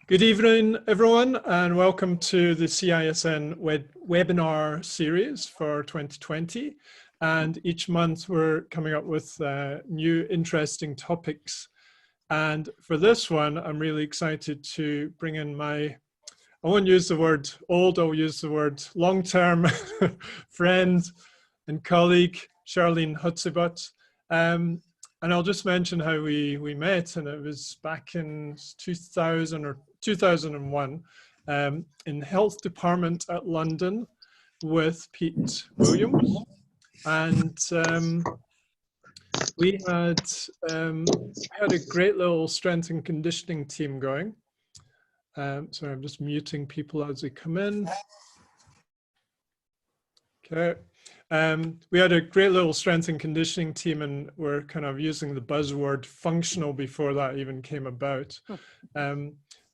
Good evening, everyone, and welcome to the CISN webinar series for 2020. And each month we're coming up with new interesting topics. And for this one, I'm really excited to bring in I won't use the word old, I'll use the word long-term friend and colleague, Charlene Hutsebaut. And I'll just mention how we met, and it was back in 2000 or 2001 in health department at London with Pete Williams. And we had a great little strength and conditioning team going. Sorry, I'm just muting people as they come in. Okay. We had a great little strength and conditioning team, and we're kind of using the buzzword functional before that even came about.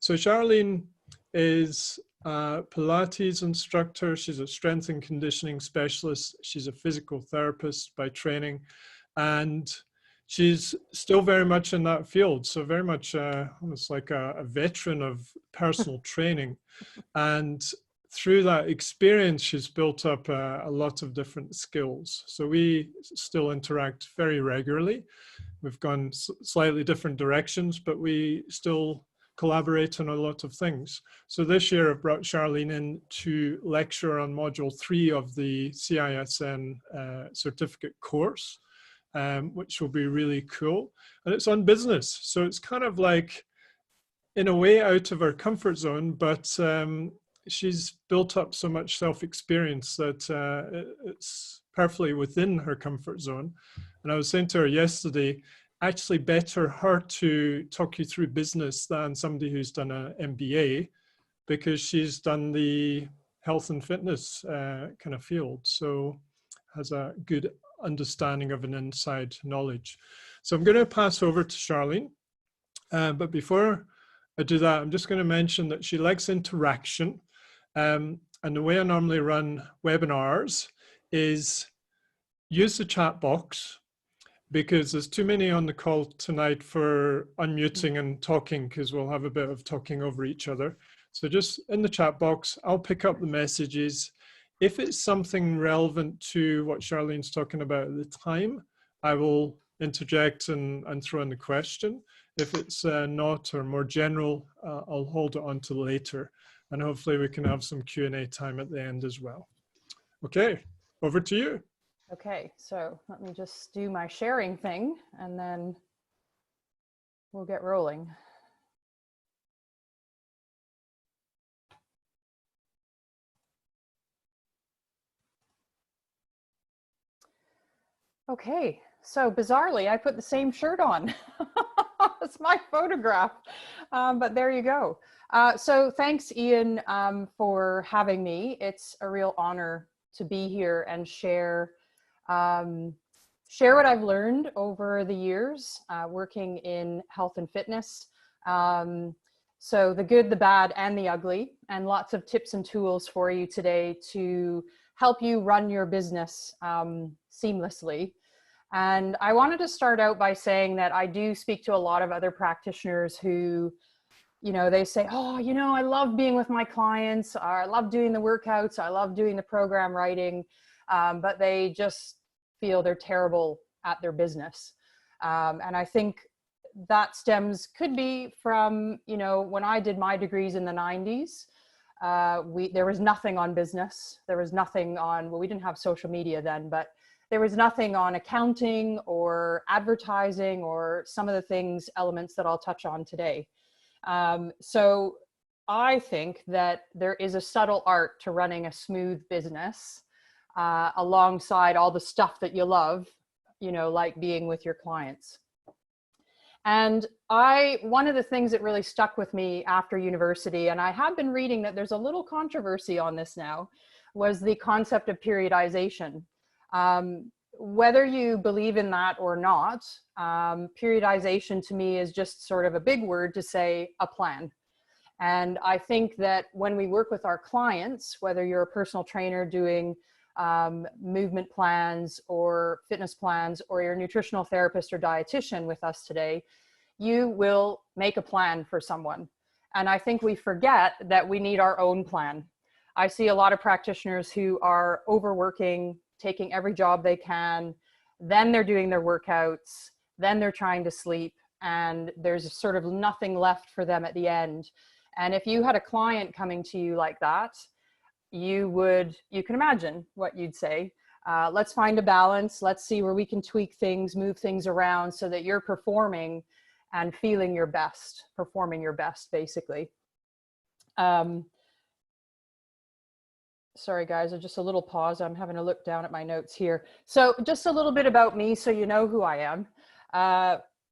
So Charlene is a Pilates instructor. She's a strength and conditioning specialist. She's a physical therapist by training, and she's still very much in that field. So very much almost like a veteran of personal training. And through that experience, she's built up a lot of different skills. So we still interact very regularly. We've gone slightly different directions, but we still collaborate on a lot of things. So this year I've brought Charlene in to lecture on module 3 of the CISN certificate course, which will be really cool. And it's on business. So it's kind of like, in a way, out of her comfort zone, but she's built up so much self-experience that it's perfectly within her comfort zone. And I was saying to her yesterday, actually better her to talk you through business than somebody who's done an MBA, because she's done the health and fitness kind of field. So has a good understanding of an inside knowledge. So I'm going to pass over to Charlene. But before I do that, I'm just going to mention that she likes interaction. And the way I normally run webinars is use the chat box, because there's too many on the call tonight for unmuting and talking, because we'll have a bit of talking over each other. So just in the chat box, I'll pick up the messages. If it's something relevant to what Charlene's talking about at the time, I will interject and throw in the question. If it's not, or more general, I'll hold it on to later. And hopefully we can have some Q&A time at the end as well. Okay, over to you. Okay, so let me just do my sharing thing and then we'll get rolling. Okay, so bizarrely, I put the same shirt on. It's my photograph, but there you go. So thanks, Ian, for having me. It's a real honor to be here and share what I've learned over the years working in health and fitness. So the good, the bad, and the ugly, and lots of tips and tools for you today to help you run your business seamlessly. And I wanted to start out by saying that I do speak to a lot of other practitioners who, you know, they say, oh, you know, I love being with my clients, or I love doing the workouts, I love doing the program writing, but they just feel they're terrible at their business. And I think that could be from, you know, when I did my degrees in the 90s, there was nothing on business. There was nothing on, well, we didn't have social media then, but there was nothing on accounting or advertising or some of the elements that I'll touch on today. So I think that there is a subtle art to running a smooth business alongside all the stuff that you love, you know, like being with your clients. And one of the things that really stuck with me after university, and I have been reading that there's a little controversy on this now, was the concept of periodization. Whether you believe in that or not, periodization to me is just sort of a big word to say a plan. And I think that when we work with our clients, whether you're a personal trainer doing movement plans or fitness plans, or you're a nutritional therapist or dietitian with us today, you will make a plan for someone. And I think we forget that we need our own plan. I see a lot of practitioners who are overworking, taking every job they can, then they're doing their workouts, then they're trying to sleep, and there's sort of nothing left for them at the end. And if you had a client coming to you like that, you can imagine what you'd say. Let's find a balance. Let's see where we can tweak things, move things around so that you're performing and feeling your best, performing your best, basically. Sorry guys, just a little pause. I'm having a look down at my notes here. So just a little bit about me so you know who I am.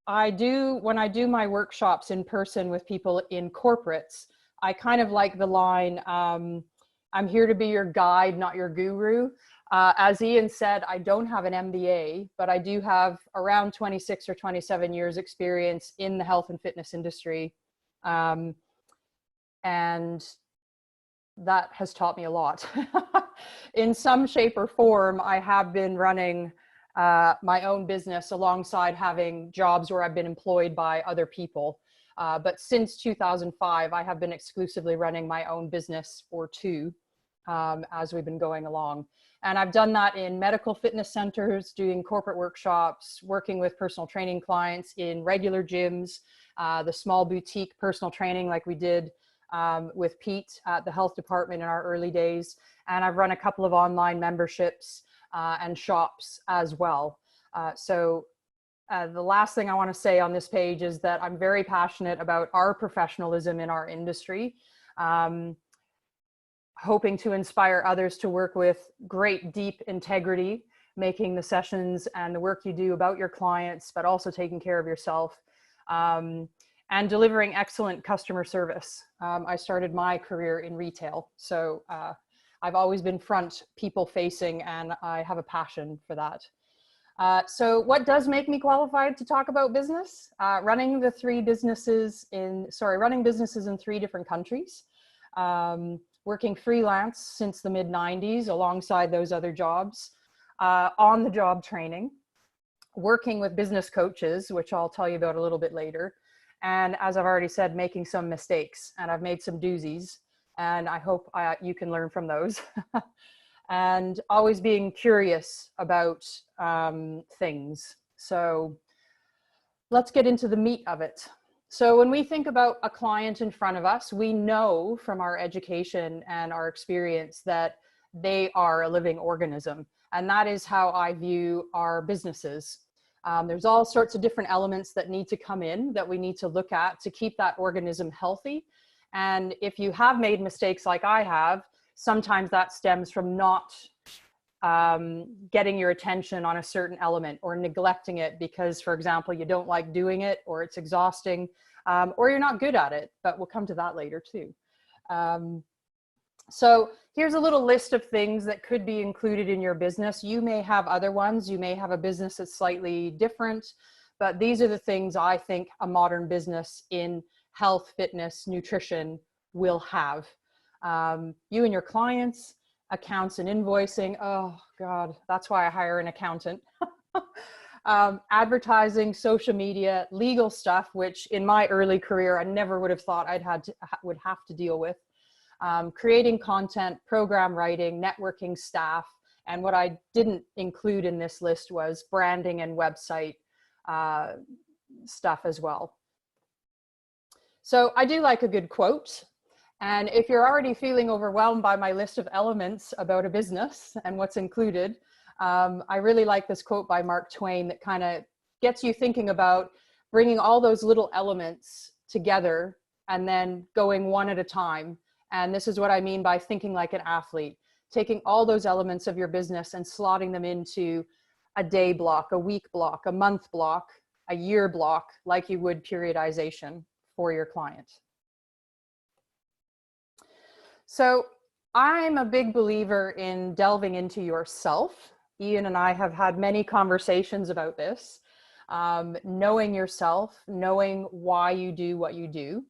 When I do my workshops in person with people in corporates, I kind of like the line, I'm here to be your guide, not your guru. As Ian said, I don't have an MBA, but I do have around 26 or 27 years experience in the health and fitness industry. And that has taught me a lot. In some shape or form, I have been running my own business alongside having jobs where I've been employed by other people. But since 2005, I have been exclusively running my own business or two as we've been going along. And I've done that in medical fitness centers, doing corporate workshops, working with personal training clients in regular gyms, the small boutique personal training like we did with Pete at the health department in our early days. And I've run a couple of online memberships and shops as well. The last thing I want to say on this page is that I'm very passionate about our professionalism in our industry, hoping to inspire others to work with great deep integrity, making the sessions and the work you do about your clients, but also taking care of yourself. And delivering excellent customer service. I started my career in retail, so I've always been front people facing, and I have a passion for that. So what does make me qualified to talk about business? Running businesses in 3 different countries, working freelance since the mid-90s alongside those other jobs, on the job training, working with business coaches, which I'll tell you about a little bit later. And as I've already said, making some mistakes, and I've made some doozies, and I hope you can learn from those. And always being curious about things. So let's get into the meat of it. So when we think about a client in front of us, we know from our education and our experience that they are a living organism. And that is how I view our businesses. There's all sorts of different elements that need to come in that we need to look at to keep that organism healthy. And if you have made mistakes like I have, sometimes that stems from not getting your attention on a certain element or neglecting it because, for example, you don't like doing it, or it's exhausting, or you're not good at it, but we'll come to that later too. So here's a little list of things that could be included in your business. You may have other ones. You may have a business that's slightly different, but these are the things I think a modern business in health, fitness, nutrition will have. You and your clients, accounts and invoicing. Oh God, that's why I hire an accountant. Advertising, social media, legal stuff, which in my early career, I never would have thought would have to deal with. Creating content, program writing, networking, staff, and what I didn't include in this list was branding and website stuff as well. So I do like a good quote. And if you're already feeling overwhelmed by my list of elements about a business and what's included, I really like this quote by Mark Twain that kind of gets you thinking about bringing all those little elements together and then going one at a time. And this is what I mean by thinking like an athlete, taking all those elements of your business and slotting them into a day block, a week block, a month block, a year block, like you would periodization for your client. So I'm a big believer in delving into yourself. Ian and I have had many conversations about this, knowing yourself, knowing why you do what you do.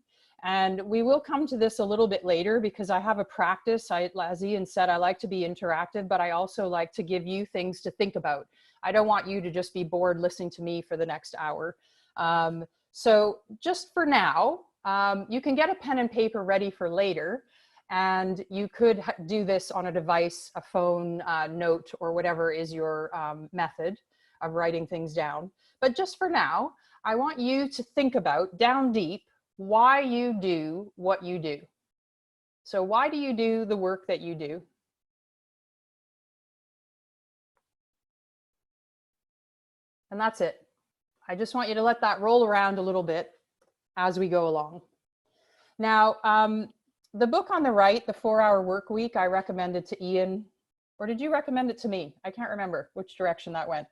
And we will come to this a little bit later because I have a practice. As Ian said, I like to be interactive, but I also like to give you things to think about. I don't want you to just be bored listening to me for the next hour. So just for now, You can get a pen and paper ready for later, and you could do this on a device, a phone, note, or whatever is your method of writing things down. But just for now, I want you to think about, down deep, why you do what you do. So why do you do the work that you do? And that's it. I just want you to let that roll around a little bit as we go along. Now, the book on the right, The 4-Hour Work Week, I recommended to Ian, or did you recommend it to me? I can't remember which direction that went.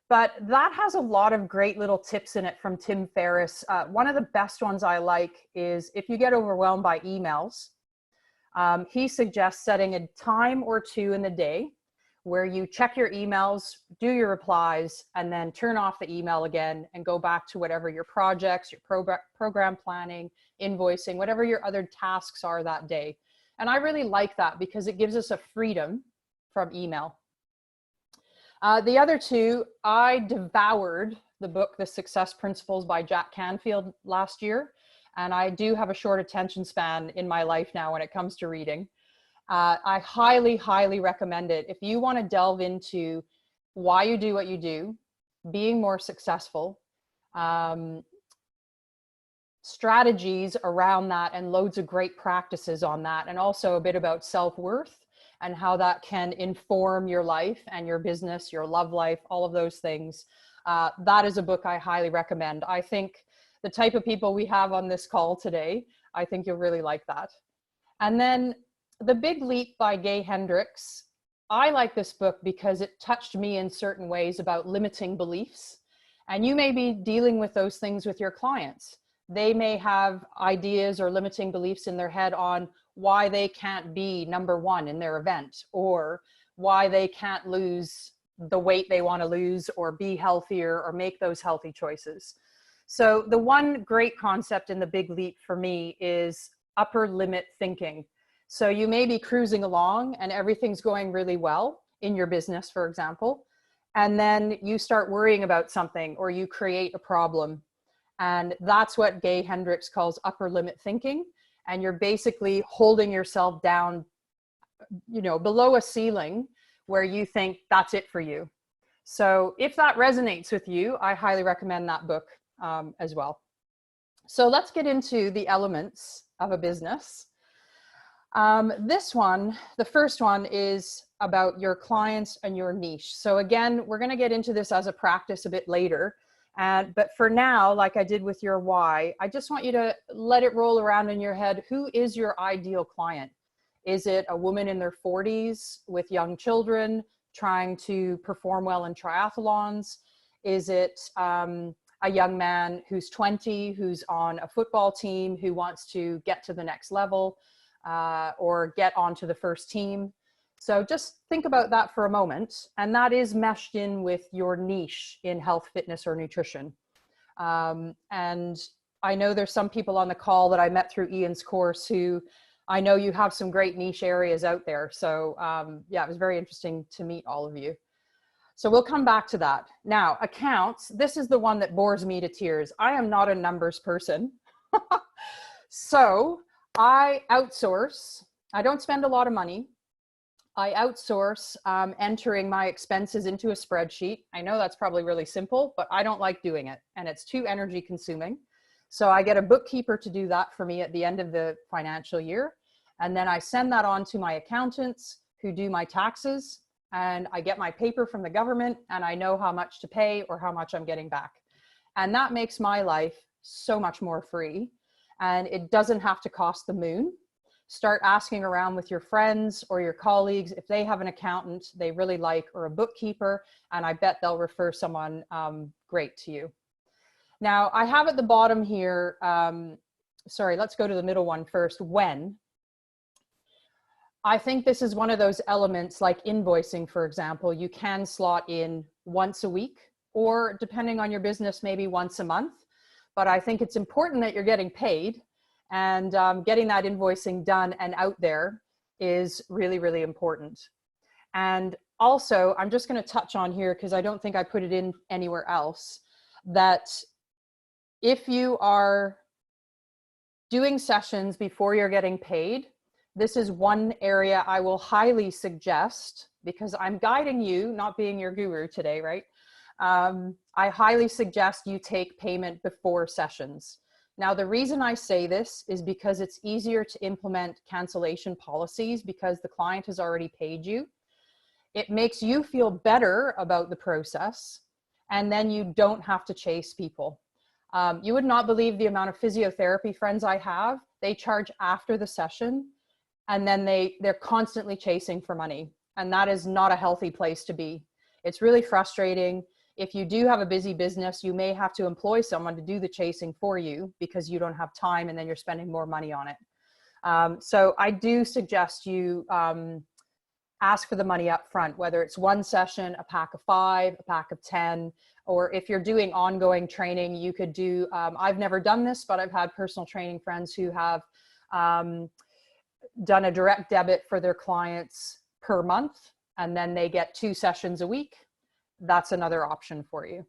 But that has a lot of great little tips in it from Tim Ferriss. One of the best ones I like is if you get overwhelmed by emails, he suggests setting a time or two in the day where you check your emails, do your replies, and then turn off the email again and go back to whatever your projects, your program planning, invoicing, whatever your other tasks are that day. And I really like that because it gives us a freedom from email. The other two, I devoured the book, The Success Principles by Jack Canfield last year. And I do have a short attention span in my life now when it comes to reading. I highly, highly recommend it. If you want to delve into why you do what you do, being more successful, strategies around that, and loads of great practices on that, and also a bit about self-worth and how that can inform your life and your business, your love life, all of those things. That is a book I highly recommend. I think the type of people we have on this call today, I think you'll really like that. And then The Big Leap by Gay Hendricks. I like this book because it touched me in certain ways about limiting beliefs. And you may be dealing with those things with your clients. They may have ideas or limiting beliefs in their head on why they can't be number one in their event, or why they can't lose the weight they want to lose, or be healthier, or make those healthy choices. So the one great concept in The Big Leap for me is upper limit thinking. So you may be cruising along and everything's going really well in your business, for example, and then you start worrying about something or you create a problem. And that's what Gay Hendricks calls upper limit thinking. And you're basically holding yourself down, you know, below a ceiling where you think that's it for you. So if that resonates with you, I highly recommend that book as well. So let's get into the elements of a business. This one, the first one, is about your clients and your niche. So again, we're going to get into this as a practice a bit later. But for now, like I did with your why, I just want you to let it roll around in your head. Who is your ideal client? Is it a woman in their 40s with young children trying to perform well in triathlons? Is it a young man who's 20, who's on a football team, who wants to get to the next level? Or get onto the first team. So just think about that for a moment. And that is meshed in with your niche in health, fitness, or nutrition. And I know there's some people on the call that I met through Ian's course who I know you have some great niche areas out there. So yeah, it was very interesting to meet all of you. So we'll come back to that. Now, accounts, this is the one that bores me to tears. I am not a numbers person. So I outsource. I don't spend a lot of money. I outsource entering my expenses into a spreadsheet. I know that's probably really simple, but I don't like doing it, and it's too energy consuming. So I get a bookkeeper to do that for me at the end of the financial year. And then I send that on to my accountants who do my taxes, and I get my paper from the government, and I know how much to pay or how much I'm getting back. And that makes my life so much more free. And it doesn't have to cost the moon. Start asking around with your friends or your colleagues if they have an accountant they really like, or a bookkeeper, and I bet they'll refer someone great to you. Now, I have at the bottom here, sorry, let's go to the middle one first, when. I think this is one of those elements like invoicing, for example. You can slot in once a week, or depending on your business, maybe once a month. But I think it's important that you're getting paid, and getting that invoicing done and out there is really, really important. And also, I'm just going to touch on here, because I don't think I put it in anywhere else, that if you are doing sessions before you're getting paid. This is one area I will highly suggest, because I'm guiding you, not being your guru today, right? I highly suggest you take payment before sessions. Now, the reason I say this is because it's easier to implement cancellation policies because the client has already paid you. It makes you feel better about the process, and then you don't have to chase people. You would not believe the amount of physiotherapy friends I have. They charge after the session, and then they're constantly chasing for money. And that is not a healthy place to be. It's really frustrating. If you do have a busy business, you may have to employ someone to do the chasing for you because you don't have time, and then you're spending more money on it. So I do suggest you ask for the money up front, whether it's one session, a pack of 5, a pack of 10, or if you're doing ongoing training, you could do, I've never done this, but I've had personal training friends who have done a direct debit for their clients per month, and then they get 2 sessions a week. That's another option for you.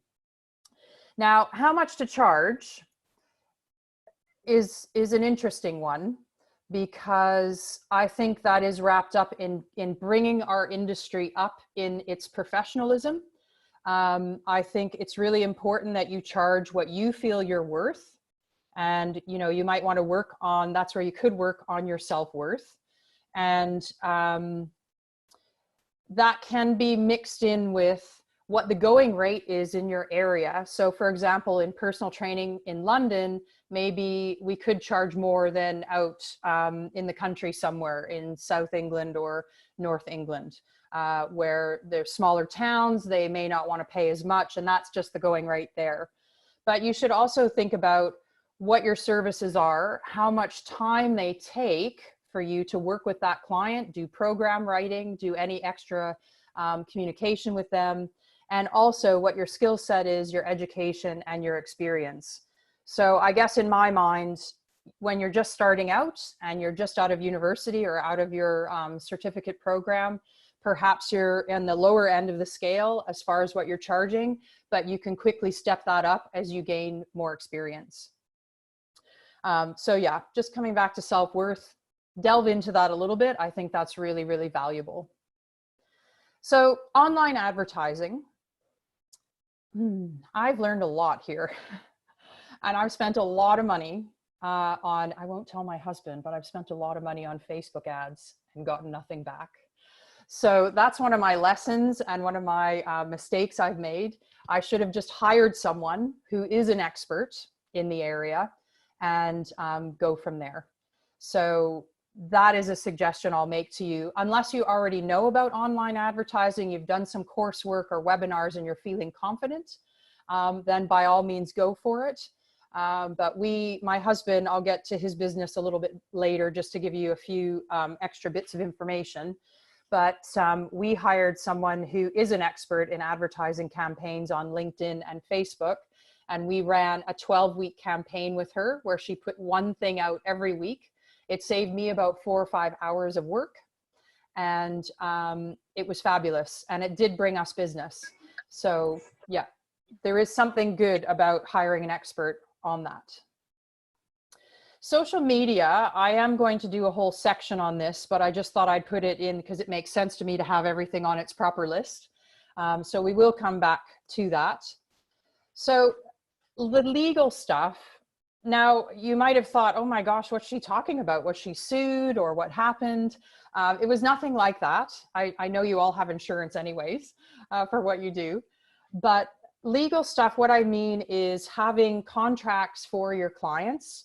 Now, how much to charge is an interesting one, because I think that is wrapped up in bringing our industry up in its professionalism. I think it's really important that you charge what you feel you're worth. And, you know, you might want to work on, that's where you could work on your self-worth. And that can be mixed in with what the going rate is in your area. So for example, in personal training in London, maybe we could charge more than out in the country somewhere in South England or North England, where there's smaller towns, they may not want to pay as much, and that's just the going rate there. But you should also think about what your services are, how much time they take for you to work with that client, do program writing, do any extra communication with them, and also what your skill set is, your education and your experience. So I guess in my mind, when you're just starting out and you're just out of university or out of your certificate program, perhaps you're in the lower end of the scale as far as what you're charging, but you can quickly step that up as you gain more experience. So yeah, just coming back to self-worth, delve into that a little bit. I think that's really, really valuable. So online advertising, I've learned a lot here. And I've spent a lot of money on, I won't tell my husband, but I've spent a lot of money on Facebook ads and gotten nothing back. So that's one of my lessons and one of my mistakes I've made. I should have just hired someone who is an expert in the area and go from there. So that is a suggestion I'll make to you. Unless you already know about online advertising, you've done some coursework or webinars and you're feeling confident, then by all means go for it. But my husband, I'll get to his business a little bit later just to give you a few extra bits of information. But we hired someone who is an expert in advertising campaigns on LinkedIn and Facebook. And we ran a 12-week campaign with her where she put one thing out every week. It saved me about 4 or 5 hours of work. And it was fabulous. And it did bring us business. So yeah, there is something good about hiring an expert on that. Social media, I am going to do a whole section on this, but I just thought I'd put it in because it makes sense to me to have everything on its proper list. So we will come back to that. So the legal stuff, now you might have thought, oh my gosh, what's she talking about? Was she sued or what happened? It was nothing like that. I know you all have insurance anyways for what you do, but legal stuff, what I mean is having contracts for your clients,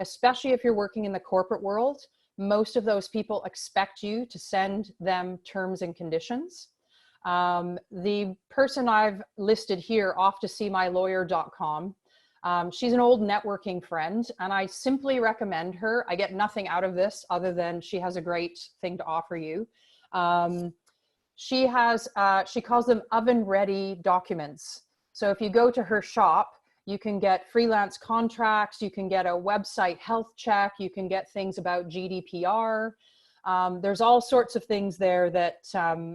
especially if you're working in the corporate world. Most of those people expect you to send them terms and conditions. The person I've listed here, offtoseemylawyer.com, she's an old networking friend, and I simply recommend her. I get nothing out of this other than she has a great thing to offer you. She calls them oven-ready documents. So if you go to her shop, you can get freelance contracts, you can get a website health check, you can get things about GDPR. There's all sorts of things there that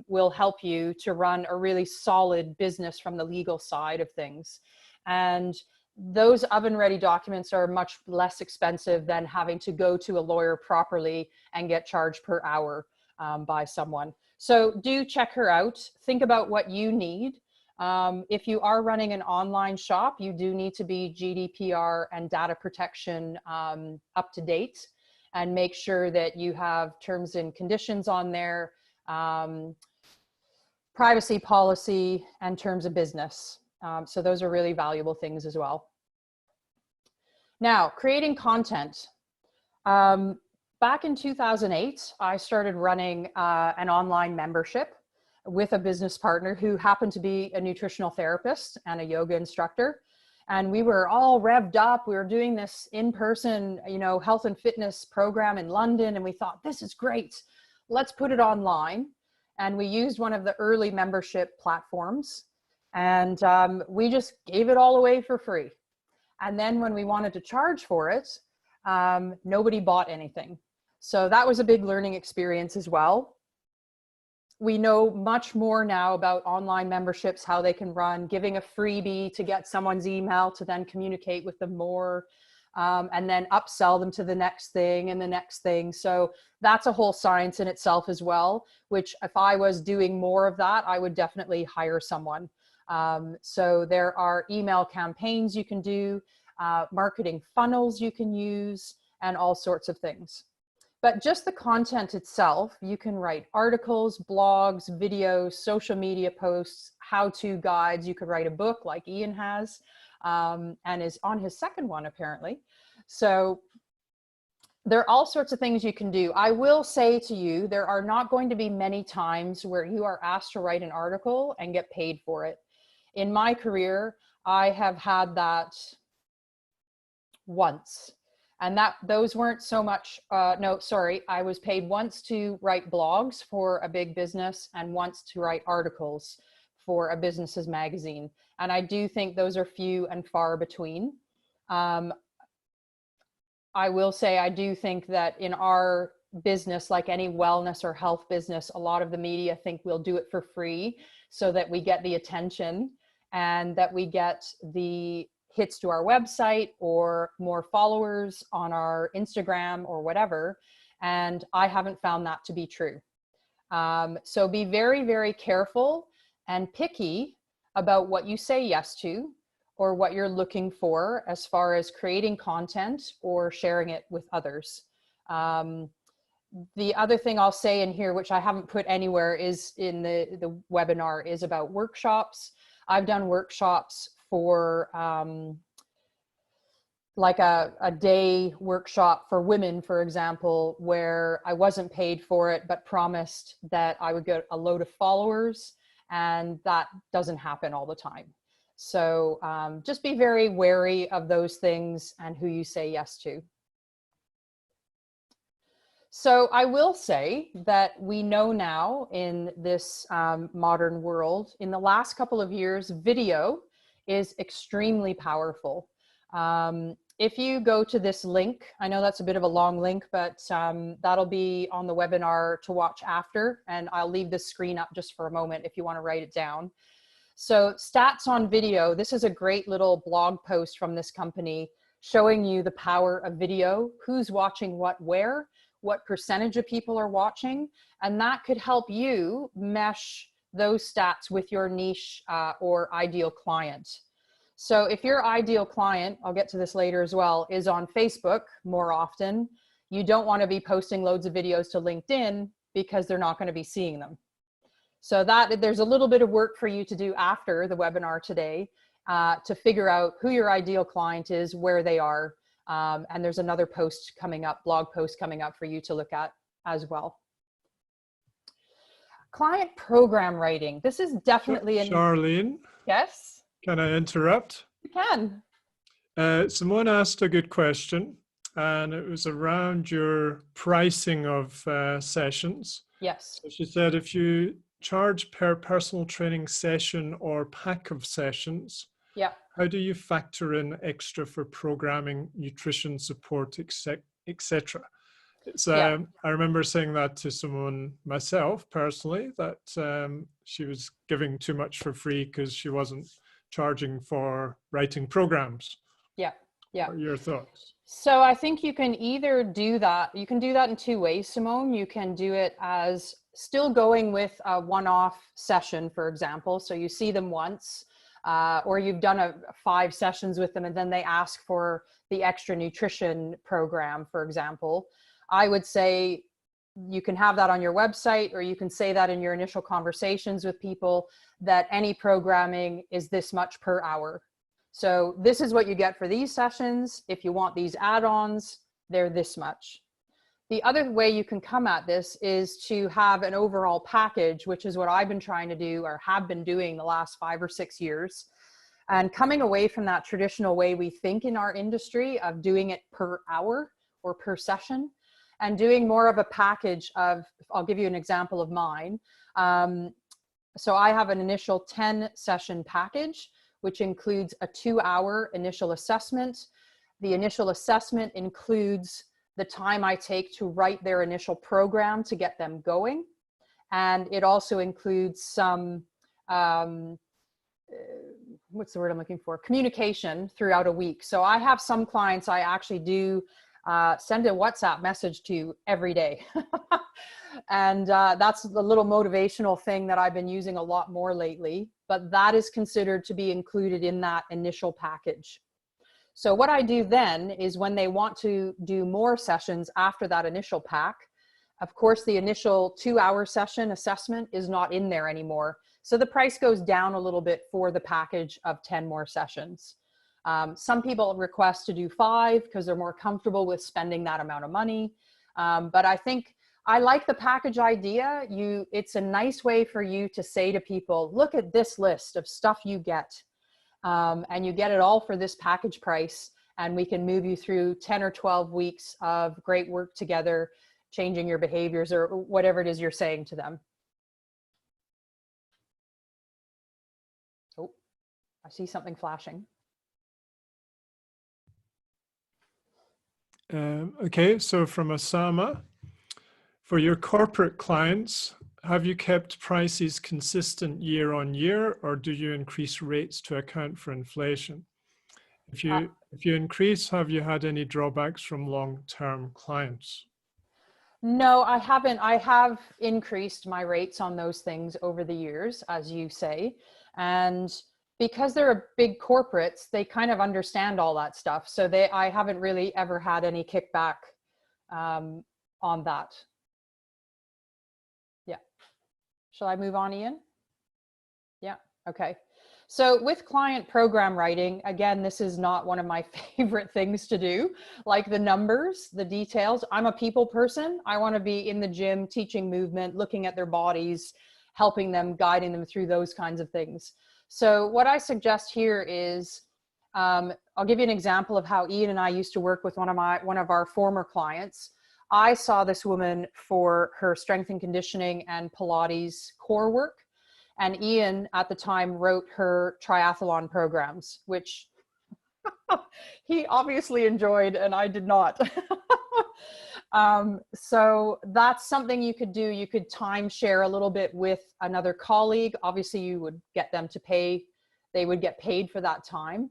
will help you to run a really solid business from the legal side of things. And those oven ready documents are much less expensive than having to go to a lawyer properly and get charged per hour by someone. So do check her out. Think about what you need. If you are running an online shop, you do need to be GDPR and data protection up to date, and make sure that you have terms and conditions on there, privacy policy, and terms of business. So those are really valuable things as well. Now, creating content. Back in 2008, I started running an online membership with a business partner who happened to be a nutritional therapist and a yoga instructor. And we were all revved up. We were doing this in-person, health and fitness program in London. And we thought, this is great. Let's put it online. And we used one of the early membership platforms. And we just gave it all away for free. And then when we wanted to charge for it, nobody bought anything. So that was a big learning experience as well. We know much more now about online memberships, how they can run, giving a freebie to get someone's email to then communicate with them more, and then upsell them to the next thing and the next thing. So that's a whole science in itself as well, which if I was doing more of that, I would definitely hire someone. So there are email campaigns you can do, marketing funnels you can use, and all sorts of things. But just the content itself, you can write articles, blogs, videos, social media posts, how-to guides. You could write a book like Ian has, and is on his second one apparently. So there are all sorts of things you can do. I will say to you, there are not going to be many times where you are asked to write an article and get paid for it. In my career, I have had that once. And those weren't so much, no, sorry, I was paid once to write blogs for a big business and once to write articles for a business's magazine. And I do think those are few and far between. I will say, I do think that in our business, like any wellness or health business, a lot of the media think we'll do it for free so that we get the attention and that we get the hits to our website or more followers on our Instagram or whatever. And I haven't found that to be true. So be very, very careful and picky about what you say yes to or what you're looking for as far as creating content or sharing it with others. The other thing I'll say in here, which I haven't put anywhere, is in the webinar, is about workshops. I've done workshops for like a day workshop for women, for example, where I wasn't paid for it, but promised that I would get a load of followers, and that doesn't happen all the time. So just be very wary of those things and who you say yes to. So I will say that we know now in this modern world, in the last couple of years, video is extremely powerful. If you go to this link, I know that's a bit of a long link, but that'll be on the webinar to watch after, and I'll leave this screen up just for a moment if you want to write it down. So stats on video, this is a great little blog post from this company showing you the power of video, who's watching what, where, what percentage of people are watching, and that could help you mesh those stats with your niche or ideal client. So if your ideal client, I'll get to this later as well, is on Facebook more often, you don't want to be posting loads of videos to LinkedIn because they're not going to be seeing them. So that there's a little bit of work for you to do after the webinar today to figure out who your ideal client is, where they are. And there's another post coming up, blog post coming up for you to look at as well. Client program writing. This is definitely Charlene? Yes? Can I interrupt? You can. Someone asked a good question, and it was around your pricing of sessions. Yes. So she said, if you charge per personal training session or pack of sessions, yeah, how do you factor in extra for programming, nutrition support, etc.? So I remember saying that to someone myself personally, that she was giving too much for free because she wasn't charging for writing programs. Yeah. Yeah. What are your thoughts? So I think you can either do that. You can do that in two ways, Simone. You can do it as still going with a one-off session, for example. So you see them once, or you've done 5 sessions with them and then they ask for the extra nutrition program, for example. I would say you can have that on your website, or you can say that in your initial conversations with people, that any programming is this much per hour. So this is what you get for these sessions. If you want these add-ons, they're this much. The other way you can come at this is to have an overall package, which is what I've been trying to do, or have been doing the last 5 or 6 years. And coming away from that traditional way we think in our industry of doing it per hour or per session, and doing more of a package of, I'll give you an example of mine. So I have an initial 10 session package, which includes a 2-hour initial assessment. The initial assessment includes the time I take to write their initial program to get them going. And it also includes some, what's the word I'm looking for? Communication throughout a week. So I have some clients I actually do send a WhatsApp message to every day. And that's the little motivational thing that I've been using a lot more lately, but that is considered to be included in that initial package. So what I do then is when they want to do more sessions after that initial pack, of course, the initial 2-hour session assessment is not in there anymore. So the price goes down a little bit for the package of 10 more sessions. Some people request to do 5 because they're more comfortable with spending that amount of money. But I think I like the package idea. It's a nice way for you to say to people, look at this list of stuff you get. And you get it all for this package price. And we can move you through 10 or 12 weeks of great work together, changing your behaviors or whatever it is you're saying to them. Oh, I see something flashing. Okay, so from Osama, for your corporate clients, have you kept prices consistent year on year, or do you increase rates to account for inflation? If you increase, have you had any drawbacks from long-term clients? No, I haven't. I have increased my rates on those things over the years, as you say. And because they're big corporates, they kind of understand all that stuff. So I haven't really ever had any kickback on that. Yeah. Shall I move on, Ian? Yeah. Okay. So with client program writing, again, this is not one of my favorite things to do, like the numbers, the details. I'm a people person. I want to be in the gym, teaching movement, looking at their bodies, helping them, guiding them through those kinds of things. So what I suggest here is, I'll give you an example of how Ian and I used to work with one of our former clients. I saw this woman for her strength and conditioning and Pilates core work. And Ian at the time wrote her triathlon programs, which he obviously enjoyed and I did not. So that's something you could do. You could timeshare a little bit with another colleague. Obviously you would get them to pay. They would get paid for that time.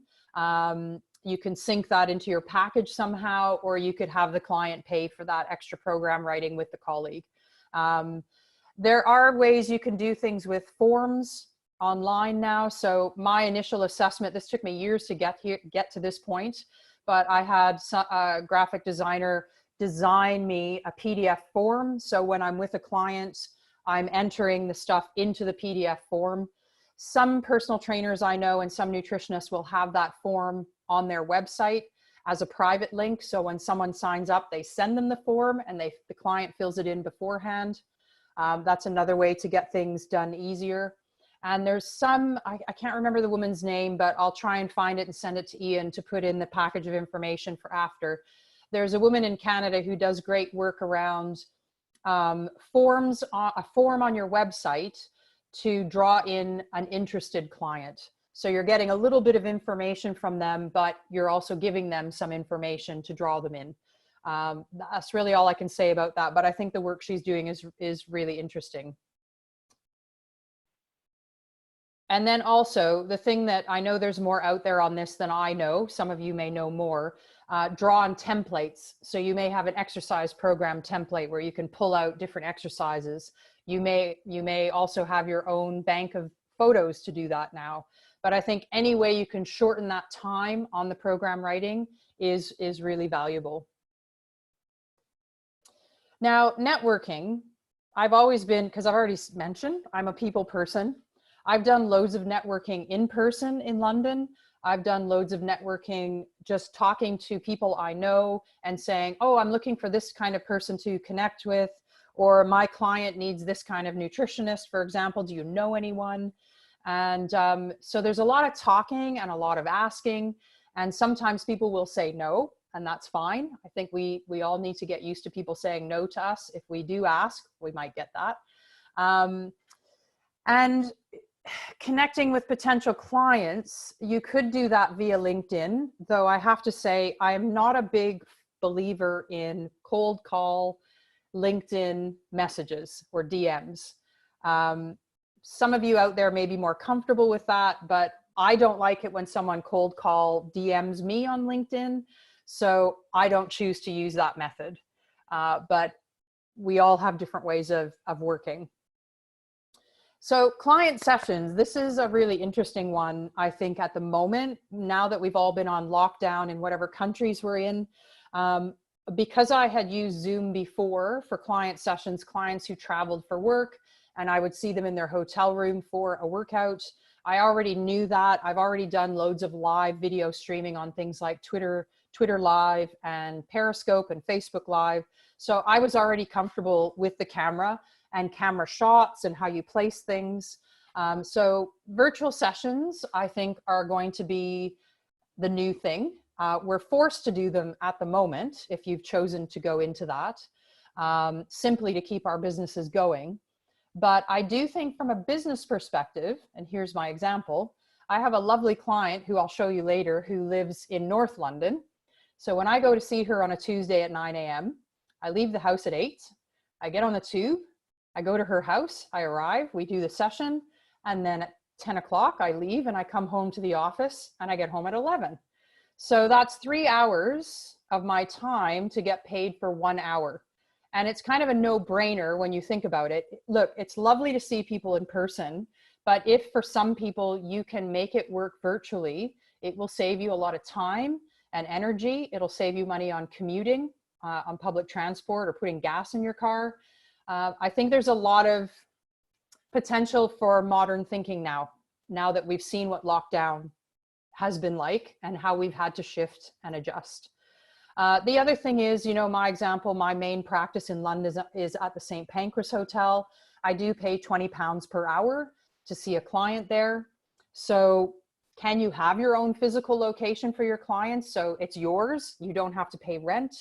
You can sync that into your package somehow, or you could have the client pay for that extra program writing with the colleague. There are ways you can do things with forms online now. So my initial assessment, this took me years to get to this point, but I had a graphic designer design me a PDF form. So when I'm with a client, I'm entering the stuff into the PDF form. Some personal trainers I know and some nutritionists will have that form on their website as a private link. So when someone signs up, they send them the form and the client fills it in beforehand. That's another way to get things done easier. And there's some, I can't remember the woman's name, but I'll try and find it and send it to Ian to put in the package of information for after. There's a woman in Canada who does great work around a form on your website to draw in an interested client. So you're getting a little bit of information from them, but you're also giving them some information to draw them in. That's really all I can say about that, but I think the work she's doing is really interesting. And then also the thing that I know there's more out there on this than I know, some of you may know more, draw on templates. So you may have an exercise program template where you can pull out different exercises. You may also have your own bank of photos to do that now. But I think any way you can shorten that time on the program writing is really valuable. Now, networking, I've always been, because I've already mentioned, I'm a people person. I've done loads of networking in person in London. I've done loads of networking just talking to people I know and saying, oh, I'm looking for this kind of person to connect with, or my client needs this kind of nutritionist, for example. Do you know anyone? And so there's a lot of talking and a lot of asking, and sometimes people will say no, and that's fine. I think we all need to get used to people saying no to us. If we do ask, we might get that. And connecting with potential clients, you could do that via LinkedIn, though I have to say I'm not a big believer in cold call LinkedIn messages or DMs. Some of you out there may be more comfortable with that, but I don't like it when someone cold call DMs me on LinkedIn, so I don't choose to use that method. But we all have different ways of working. So client sessions, this is a really interesting one, I think, at the moment, now that we've all been on lockdown in whatever countries we're in. Because I had used Zoom before for client sessions, clients who traveled for work, and I would see them in their hotel room for a workout. I already knew that. I've already done loads of live video streaming on things like Twitter Live and Periscope and Facebook Live. So I was already comfortable with the camera and camera shots and how you place things. So virtual sessions, I think, are going to be the new thing. We're forced to do them at the moment, if you've chosen to go into that, simply to keep our businesses going. But I do think from a business perspective, and here's my example, I have a lovely client who I'll show you later who lives in North London. So when I go to see her on a Tuesday at 9 a.m., I leave the house at 8, I get on the tube, I go to her house, I arrive, we do the session, and then at 10 o'clock I leave and I come home to the office and I get home at 11. So that's 3 hours of my time to get paid for 1 hour. And it's kind of a no-brainer when you think about it. Look, it's lovely to see people in person, but if for some people you can make it work virtually, it will save you a lot of time and energy. It'll save you money on commuting, on public transport, or putting gas in your car. I think there's a lot of potential for modern thinking now that we've seen what lockdown has been like and how we've had to shift and adjust. The other thing is, my example, my main practice in London is at the St. Pancras Hotel. I do pay £20 per hour to see a client there. So can you have your own physical location for your clients? So it's yours, you don't have to pay rent.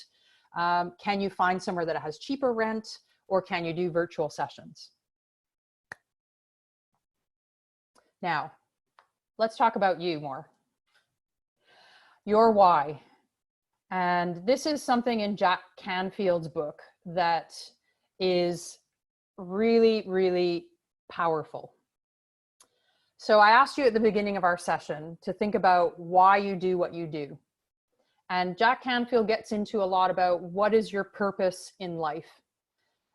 Can you find somewhere that has cheaper rent, or can you do virtual sessions? Now, let's talk about you more. Your why. And this is something in Jack Canfield's book that is really, really powerful. So I asked you at the beginning of our session to think about why you do what you do. And Jack Canfield gets into a lot about what is your purpose in life.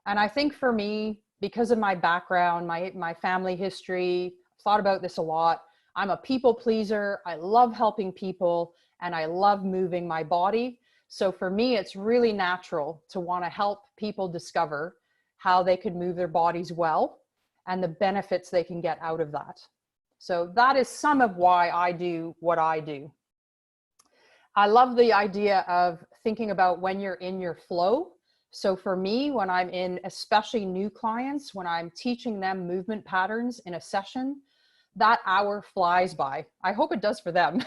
And I think for me, because of my background, my family history, I've thought about this a lot. I'm a people pleaser. I love helping people and I love moving my body. So for me, it's really natural to want to help people discover how they could move their bodies well and the benefits they can get out of that. So that is some of why I do what I do. I love the idea of thinking about when you're in your flow. So for me, when I'm in, especially new clients, when I'm teaching them movement patterns in a session, that hour flies by. I hope it does for them.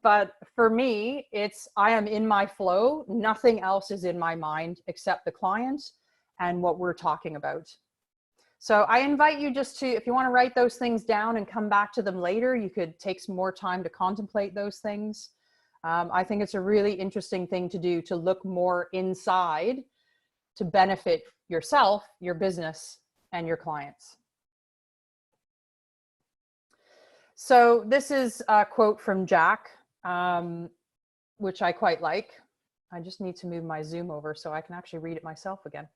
But for me, I am in my flow. Nothing else is in my mind except the client and what we're talking about. So I invite you just to, if you want to write those things down and come back to them later, you could take some more time to contemplate those things. I think it's a really interesting thing to do, to look more inside to benefit yourself, your business, and your clients. So this is a quote from Jack, which I quite like. I just need to move my Zoom over so I can actually read it myself again.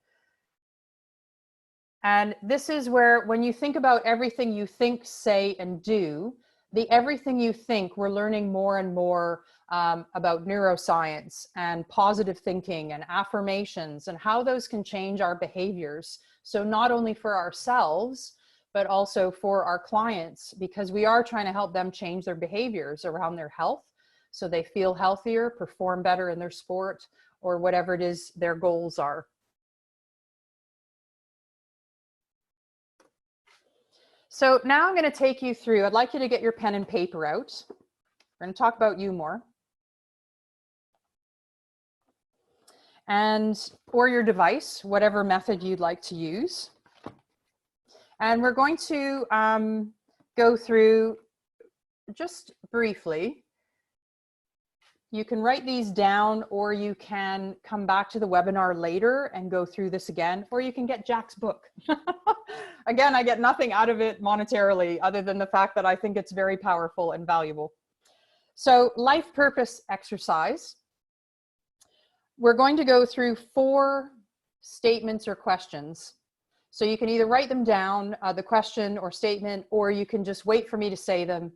And this is where, when you think about everything you think, say, and do, the everything you think, we're learning more and more about neuroscience and positive thinking and affirmations and how those can change our behaviors. So not only for ourselves, but also for our clients, because we are trying to help them change their behaviors around their health so they feel healthier, perform better in their sport, or whatever it is their goals are. So now I'm going to take you through, I'd like you to get your pen and paper out. We're going to talk about you more. And, or your device, whatever method you'd like to use. And we're going to go through just briefly. You can write these down, or you can come back to the webinar later and go through this again, or you can get Jack's book. Again, I get nothing out of it monetarily other than the fact that I think it's very powerful and valuable. So, life purpose exercise. We're going to go through 4 statements or questions. So you can either write them down, the question or statement, or you can just wait for me to say them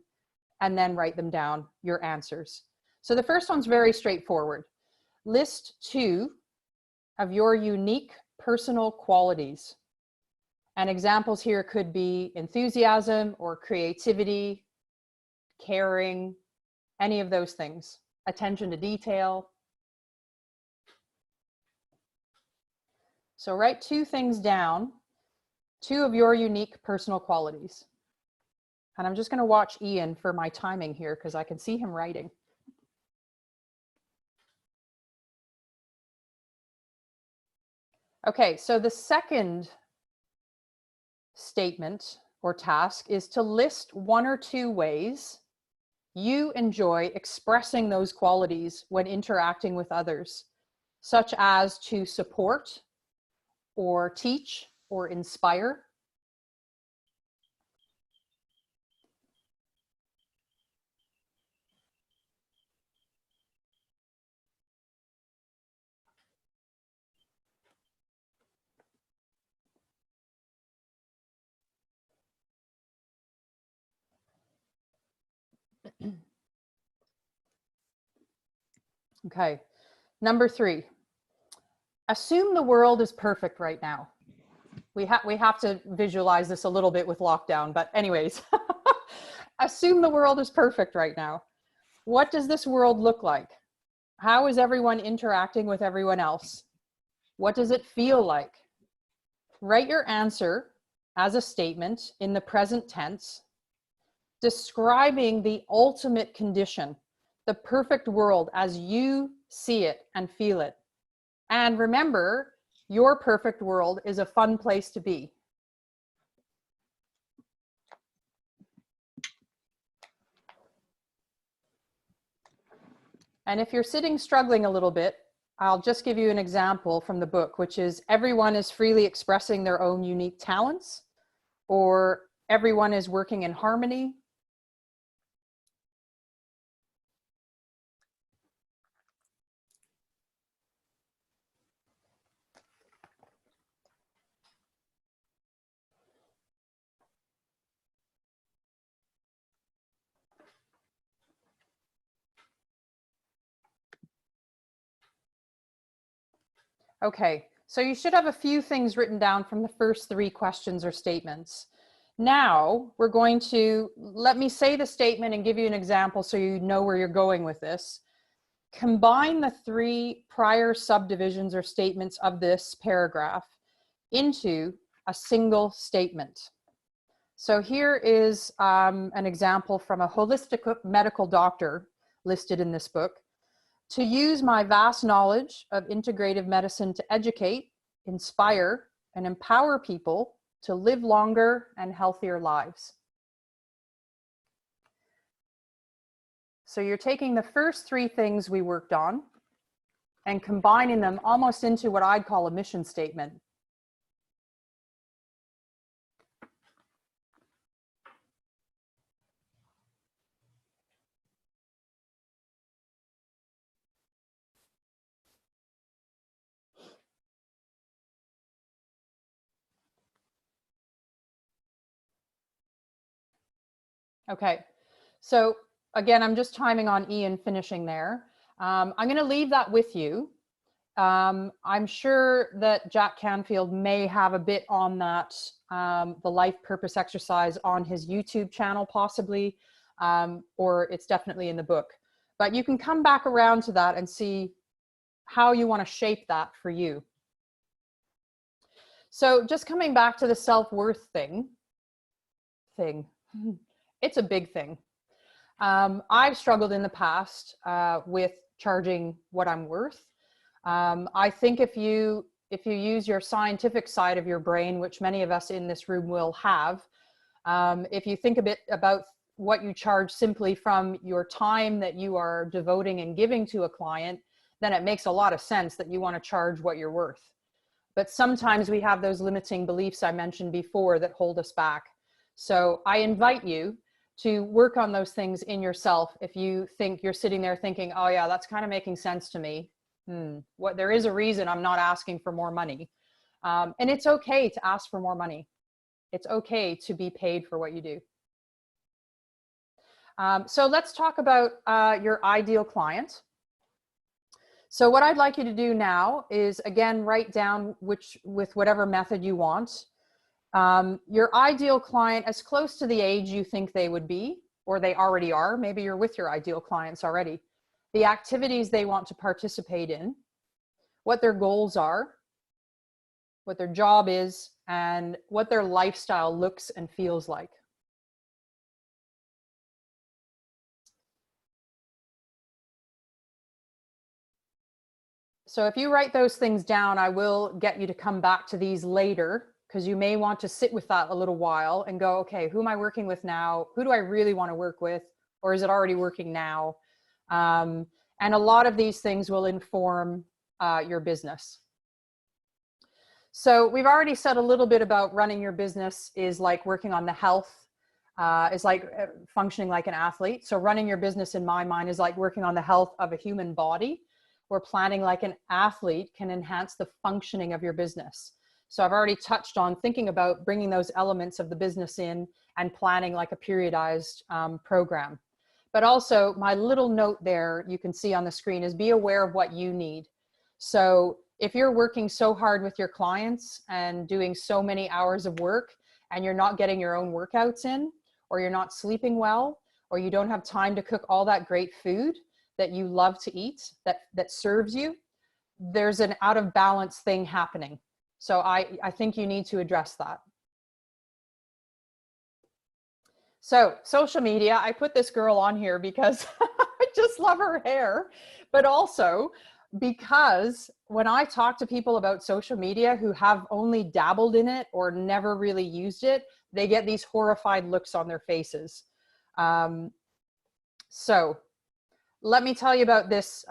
and then write them down, your answers. So the first one's very straightforward. List 2 of your unique personal qualities. And examples here could be enthusiasm or creativity, caring, any of those things. Attention to detail. So write 2 things down, 2 of your unique personal qualities. And I'm just going to watch Ian for my timing here because I can see him writing. Okay, so the second statement or task is to list 1 or 2 ways you enjoy expressing those qualities when interacting with others, such as to support or teach or inspire. Okay, number 3, assume the world is perfect right now. We have to visualize this a little bit with lockdown, but anyways, assume the world is perfect right now. What does this world look like? How is everyone interacting with everyone else? What does it feel like? Write your answer as a statement in the present tense, describing the ultimate condition, the perfect world as you see it and feel it. And remember, your perfect world is a fun place to be. And if you're sitting struggling a little bit, I'll just give you an example from the book, which is everyone is freely expressing their own unique talents, or everyone is working in harmony. Okay, so you should have a few things written down from the first 3 questions or statements. Now we're going to, let me say the statement and give you an example so you know where you're going with this. Combine the 3 prior subdivisions or statements of this paragraph into a single statement. So here is an example from a holistic medical doctor listed in this book. To use my vast knowledge of integrative medicine to educate, inspire, and empower people to live longer and healthier lives. So you're taking the first 3 things we worked on and combining them almost into what I'd call a mission statement. Okay. So again, I'm just timing on Ian finishing there. I'm going to leave that with you. I'm sure that Jack Canfield may have a bit on that, the life purpose exercise on his YouTube channel, possibly, or it's definitely in the book. But you can come back around to that and see how you want to shape that for you. So just coming back to the self-worth thing, it's a big thing. I've struggled in the past with charging what I'm worth. I think if you use your scientific side of your brain, which many of us in this room will have, if you think a bit about what you charge simply from your time that you are devoting and giving to a client, then it makes a lot of sense that you want to charge what you're worth. But sometimes we have those limiting beliefs I mentioned before that hold us back. So I invite you to work on those things in yourself. If you think you're sitting there thinking, oh yeah, that's kind of making sense to me. There is a reason I'm not asking for more money. And it's okay to ask for more money. It's okay to be paid for what you do. So let's talk about your ideal client. So what I'd like you to do now is, again, write down with whatever method you want, your ideal client as close to the age you think they would be, or they already are. Maybe you're with your ideal clients already. The activities they want to participate in, what their goals are, what their job is, and what their lifestyle looks and feels like. So if you write those things down, I will get you to come back to these later, because you may want to sit with that a little while and go, okay, who am I working with now? Who do I really want to work with? Or is it already working now? And a lot of these things will inform your business. So we've already said a little bit about running your business is like working on the health, is like functioning like an athlete. So running your business, in my mind, is like working on the health of a human body, where planning like an athlete can enhance the functioning of your business. So I've already touched on thinking about bringing those elements of the business in and planning like a periodized program. But also my little note there you can see on the screen is be aware of what you need. So if you're working so hard with your clients and doing so many hours of work and you're not getting your own workouts in, or you're not sleeping well, or you don't have time to cook all that great food that you love to eat, that serves you, there's an out of balance thing happening. So I think you need to address that. So social media, I put this girl on here because I just love her hair, but also because when I talk to people about social media who have only dabbled in it or never really used it, they get these horrified looks on their faces. So let me tell you about this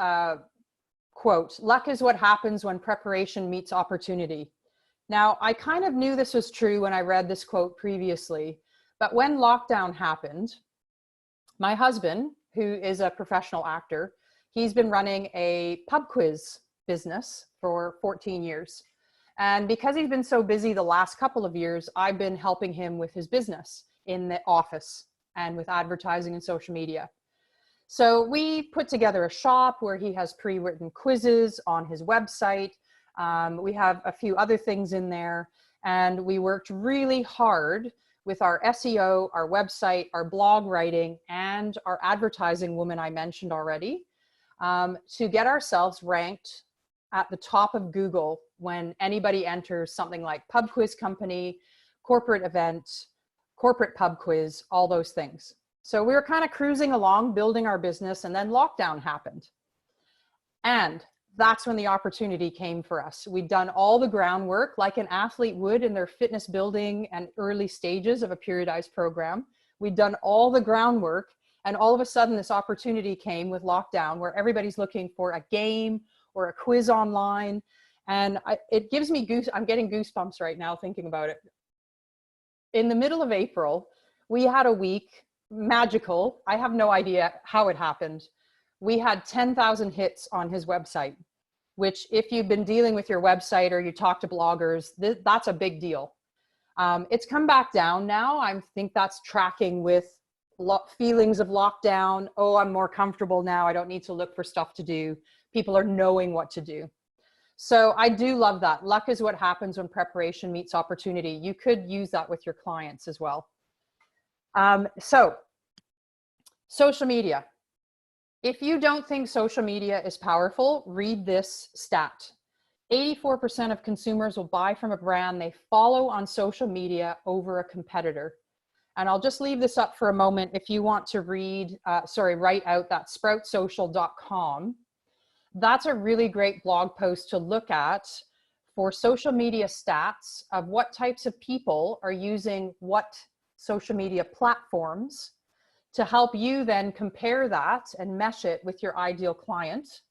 quote. Luck is what happens when preparation meets opportunity. Now, I kind of knew this was true when I read this quote previously, but when lockdown happened, my husband, who is a professional actor, he's been running a pub quiz business for 14 years. And because he's been so busy the last couple of years, I've been helping him with his business in the office and with advertising and social media. So we put together a shop where he has pre-written quizzes on his website. We have a few other things in there, and we worked really hard with our SEO, our website, our blog writing, and our advertising woman I mentioned already, to get ourselves ranked at the top of Google when anybody enters something like pub quiz company, corporate event, corporate pub quiz, all those things. So we were kind of cruising along, building our business, and then lockdown happened. And that's when the opportunity came for us. We'd done all the groundwork like an athlete would in their fitness building and early stages of a periodized program. We'd done all the groundwork, and all of a sudden this opportunity came with lockdown where everybody's looking for a game or a quiz online. And it gives me I'm getting goosebumps right now thinking about it. In the middle of April, we had a week, magical. I have no idea how it happened. We had 10,000 hits on his website, which if you've been dealing with your website or you talk to bloggers, that's a big deal. It's come back down now. I think that's tracking with feelings of lockdown. Oh, I'm more comfortable now. I don't need to look for stuff to do. People are knowing what to do. So I do love that. Luck is what happens when preparation meets opportunity. You could use that with your clients as well. So social media. If you don't think social media is powerful, read this stat. 84% of consumers will buy from a brand they follow on social media over a competitor. And I'll just leave this up for a moment. If you want to write out that sproutsocial.com. That's a really great blog post to look at for social media stats of what types of people are using what social media platforms to help you then compare that and mesh it with your ideal client.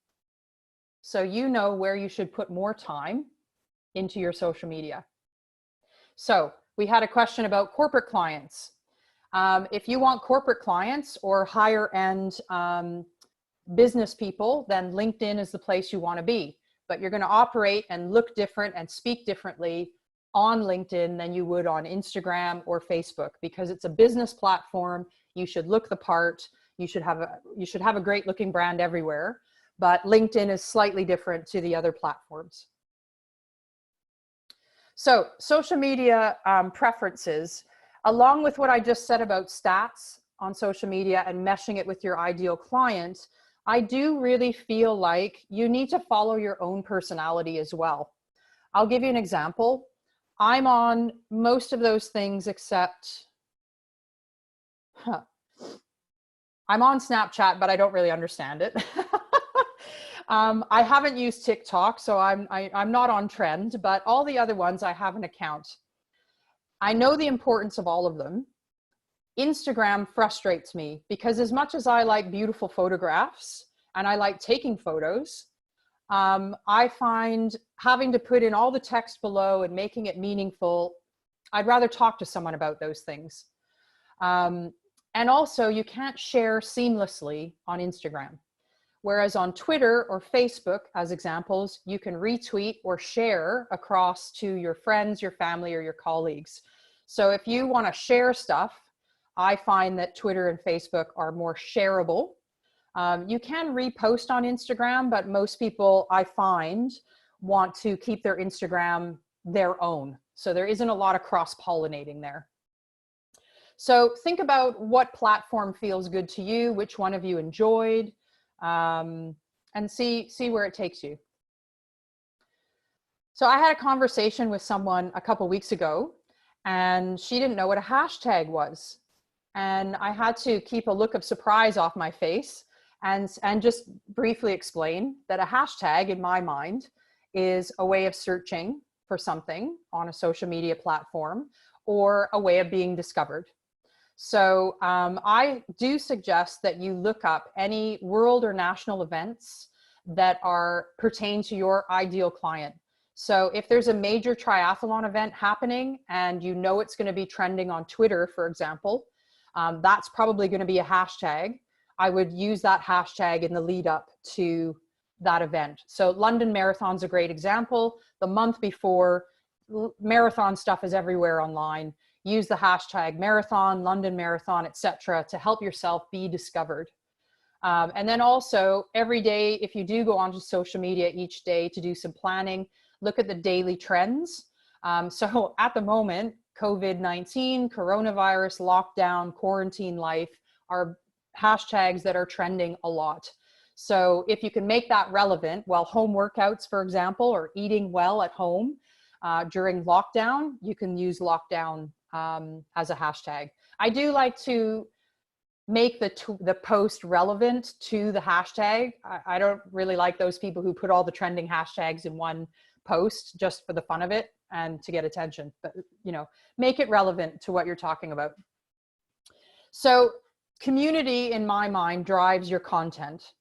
So you know where you should put more time into your social media. So we had a question about corporate clients. If you want corporate clients or higher end business people, then LinkedIn is the place you want to be. But you're going to operate and look different and speak differently on LinkedIn than you would on Instagram or Facebook, because it's a business platform. You should look the part. You should have a great looking brand everywhere. But LinkedIn is slightly different to the other platforms. So social media preferences, along with what I just said about stats on social media and meshing it with your ideal client, I do really feel like you need to follow your own personality as well. I'll give you an example. I'm on most of those things except, I'm on Snapchat, but I don't really understand it. I haven't used TikTok, so I'm not on trend, but all the other ones I have an account. I know the importance of all of them. Instagram frustrates me because as much as I like beautiful photographs and I like taking photos, I find having to put in all the text below and making it meaningful, I'd rather talk to someone about those things. And also you can't share seamlessly on Instagram. Whereas on Twitter or Facebook, as examples, you can retweet or share across to your friends, your family, or your colleagues. So if you want to share stuff, I find that Twitter and Facebook are more shareable. You can repost on Instagram, but most people I find want to keep their Instagram their own. So there isn't a lot of cross-pollinating there. So think about what platform feels good to you, which one of you enjoyed, and see where it takes you. So I had a conversation with someone a couple weeks ago, and she didn't know what a hashtag was. And I had to keep a look of surprise off my face and just briefly explain that a hashtag, in my mind, is a way of searching for something on a social media platform or a way of being discovered. So I do suggest that you look up any world or national events that pertain to your ideal client. So if there's a major triathlon event happening and you know it's going to be trending on Twitter, for example, that's probably going to be a hashtag. I would use that hashtag in the lead up to that event. So London Marathon's a great example. The month before, marathon stuff is everywhere online. Use the hashtag marathon, London Marathon, etc. to help yourself be discovered. And then also every day, if you do go onto social media each day to do some planning, look at the daily trends. So at the moment, COVID-19, coronavirus, lockdown, quarantine life are hashtags that are trending a lot. So if you can make that relevant, well, home workouts, for example, or eating well at home during lockdown, you can use lockdown as a hashtag. I do like to make the post relevant to the hashtag. I don't really like those people who put all the trending hashtags in one post just for the fun of it and to get attention, but make it relevant to what you're talking about. So community, in my mind, drives your content.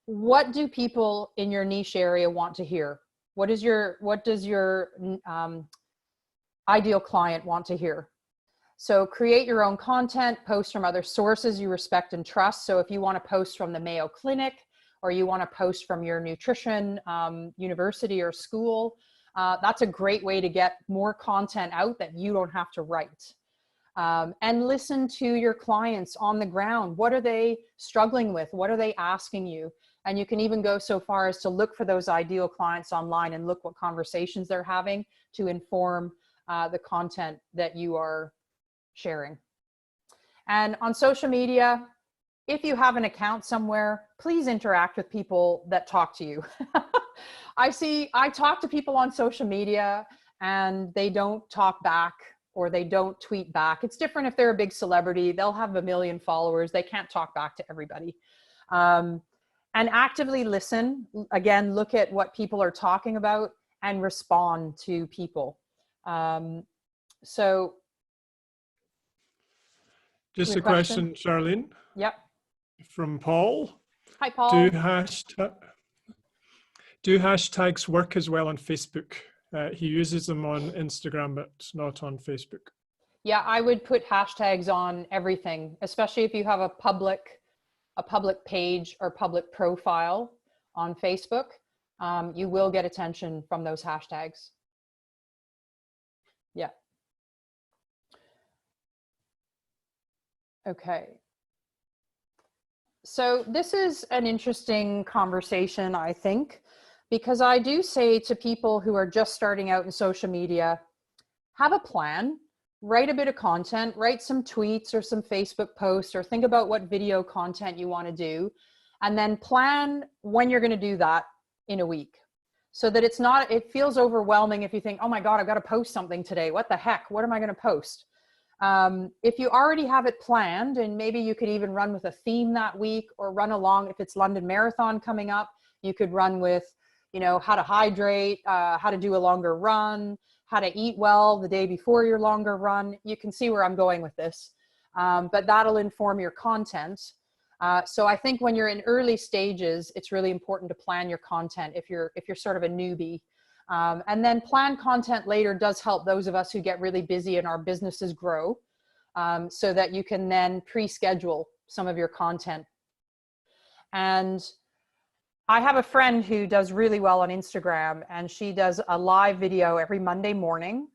What do people in your niche area want to hear? What does your ideal client want to hear? So create your own content, post from other sources you respect and trust. So if you want to post from the Mayo Clinic, or you want to post from your nutrition university or school, that's a great way to get more content out that you don't have to write. and listen to your clients on the ground. What are they struggling with? What are they asking you? And you can even go so far as to look for those ideal clients online and look what conversations they're having to inform the content that you are sharing. And on social media, if you have an account somewhere, please interact with people that talk to you. I talk to people on social media and they don't talk back or they don't tweet back. It's different if they're a big celebrity. They'll have 1 million followers. They can't talk back to everybody. And actively listen. Again, look at what people are talking about and respond to people. So just a question, Charlene. Yep. From Paul. Hi, Paul. Do hashtags work as well on Facebook? He uses them on Instagram, but not on Facebook. Yeah, I would put hashtags on everything, especially if you have a public page or public profile on Facebook. You will get attention from those hashtags. Yeah. Okay. So this is an interesting conversation, I think, because I do say to people who are just starting out in social media, have a plan, write a bit of content, write some tweets or some Facebook posts, or think about what video content you want to do, and then plan when you're going to do that in a week. So that it feels overwhelming if you think, oh my God, I've got to post something today. What the heck? What am I going to post? If you already have it planned, and maybe you could even run with a theme that week, or run along, if it's London Marathon coming up, you could run with, how to hydrate, how to do a longer run, how to eat well the day before your longer run. You can see where I'm going with this, but that'll inform your content. So I think when you're in early stages, it's really important to plan your content if you're sort of a newbie. And then plan content later does help those of us who get really busy and our businesses grow, so that you can then pre-schedule some of your content. And I have a friend who does really well on Instagram, and she does a live video every Monday morning.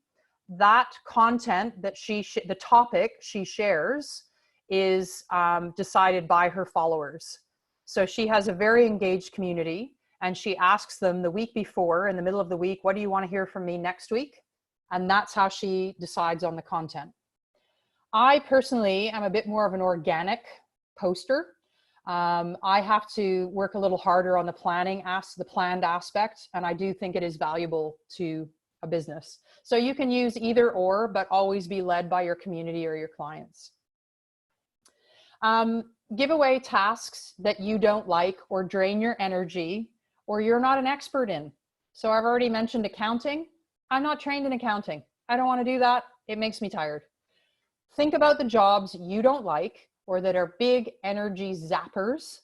That content that the topic she shares is decided by her followers. So she has a very engaged community, and she asks them the week before, in the middle of the week, what do you want to hear from me next week? And that's how she decides on the content. I personally am a bit more of an organic poster. I have to work a little harder on the planned aspect, and I do think it is valuable to a business. So you can use either or, but always be led by your community or your clients. Give away tasks that you don't like or drain your energy or you're not an expert in. So I've already mentioned accounting. I'm not trained in accounting. I don't want to do that. It makes me tired. Think about the jobs you don't like or that are big energy zappers.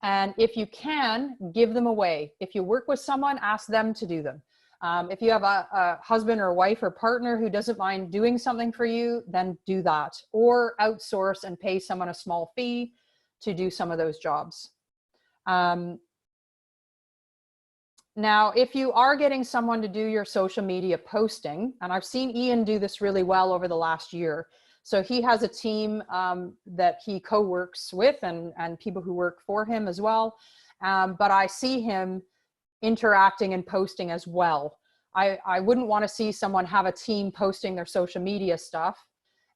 And if you can, give them away. If you work with someone, ask them to do them. If you have a husband or wife or partner who doesn't mind doing something for you, then do that. Or outsource and pay someone a small fee to do some of those jobs. Now, if you are getting someone to do your social media posting, and I've seen Ian do this really well over the last year. So he has a team that he co-works with and people who work for him as well. But I see him interacting and posting as well. I wouldn't want to see someone have a team posting their social media stuff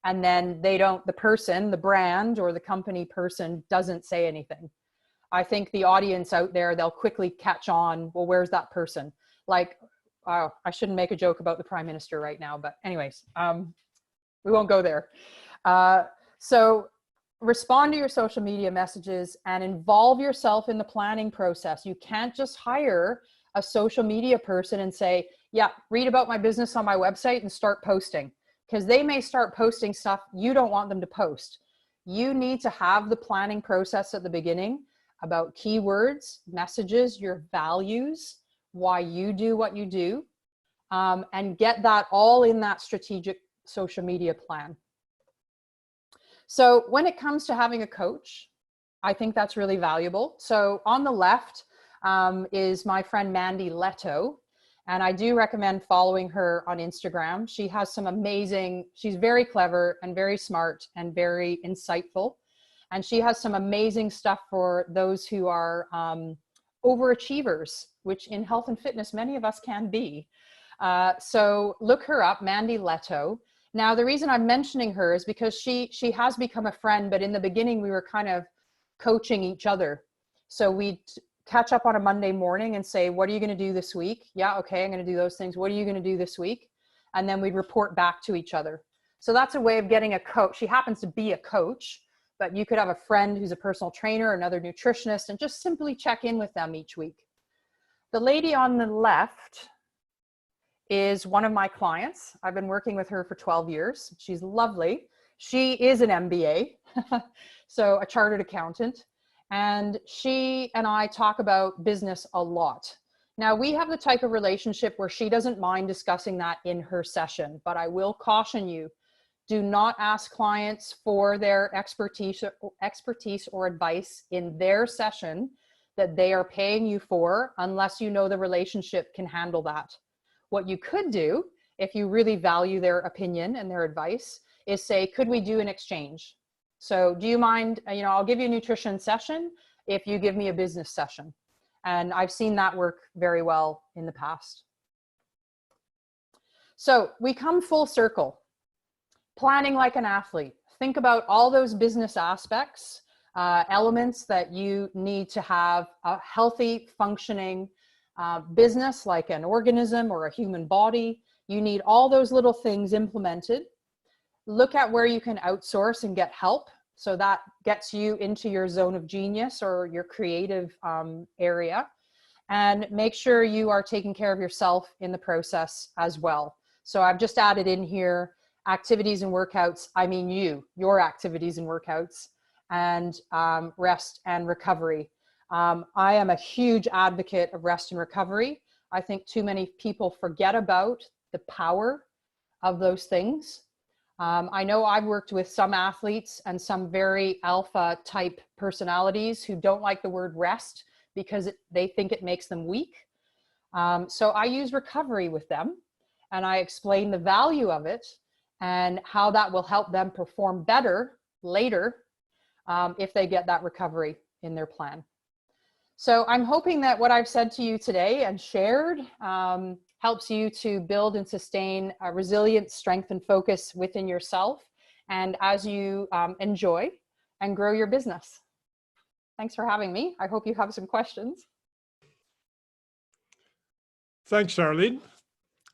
and then the brand or the company person doesn't say anything. I think the audience out there, they'll quickly catch on, well, where's that person? Like, I shouldn't make a joke about the Prime Minister right now, but anyways, we won't go there. So respond to your social media messages and involve yourself in the planning process. You can't just hire a social media person and say, yeah, read about my business on my website and start posting, because they may start posting stuff you don't want them to post. You need to have the planning process at the beginning about keywords, messages, your values, why you do what you do, and get that all in that strategic social media plan. So when it comes to having a coach, I think that's really valuable. So on the left is my friend Mandy Leto, And I do recommend following her on Instagram. She has some amazing, she's very clever and very smart and very insightful. And she has some amazing stuff for those who are overachievers, which in health and fitness, many of us can be. So look her up, Mandy Leto. Now, the reason I'm mentioning her is because she has become a friend, but in the beginning we were kind of coaching each other. So we'd catch up on a Monday morning and say, what are you going to do this week? Yeah, okay, I'm going to do those things. What are you going to do this week? And then we'd report back to each other. So that's a way of getting a coach. She happens to be a coach, but you could have a friend who's a personal trainer, another nutritionist, and just simply check in with them each week. The lady on the left is one of my clients. I've been working with her for 12 years. She's lovely. She is an MBA, so a chartered accountant. And she and I talk about business a lot. Now, we have the type of relationship where she doesn't mind discussing that in her session, but I will caution you, do not ask clients for their expertise or advice in their session that they are paying you for unless you know the relationship can handle that. What you could do, if you really value their opinion and their advice, is say, could we do an exchange? So do you mind, I'll give you a nutrition session if you give me a business session. And I've seen that work very well in the past. So we come full circle. Planning like an athlete. Think about all those business aspects, elements that you need to have a healthy, functioning business like an organism or a human body. You need all those little things implemented. Look at where you can outsource and get help. So that gets you into your zone of genius or your creative area. And make sure you are taking care of yourself in the process as well. So I've just added in here activities and workouts. I mean your activities and workouts, and rest and recovery. I am a huge advocate of rest and recovery. I think too many people forget about the power of those things. I know I've worked with some athletes and some very alpha type personalities who don't like the word rest because they think it makes them weak. So I use recovery with them and I explain the value of it and how that will help them perform better later if they get that recovery in their plan. So I'm hoping that what I've said to you today and shared helps you to build and sustain a resilient strength and focus within yourself, and as you enjoy and grow your business. Thanks for having me. I hope you have some questions. Thanks, Charlene.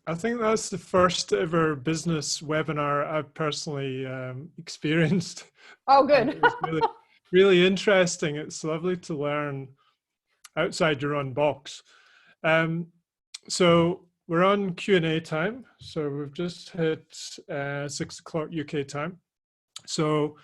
I think that's the first ever business webinar I've personally experienced. Oh, good. It was really, really interesting. It's lovely to learn outside your own box. So we're on Q&A time. So we've just hit 6 o'clock UK time. So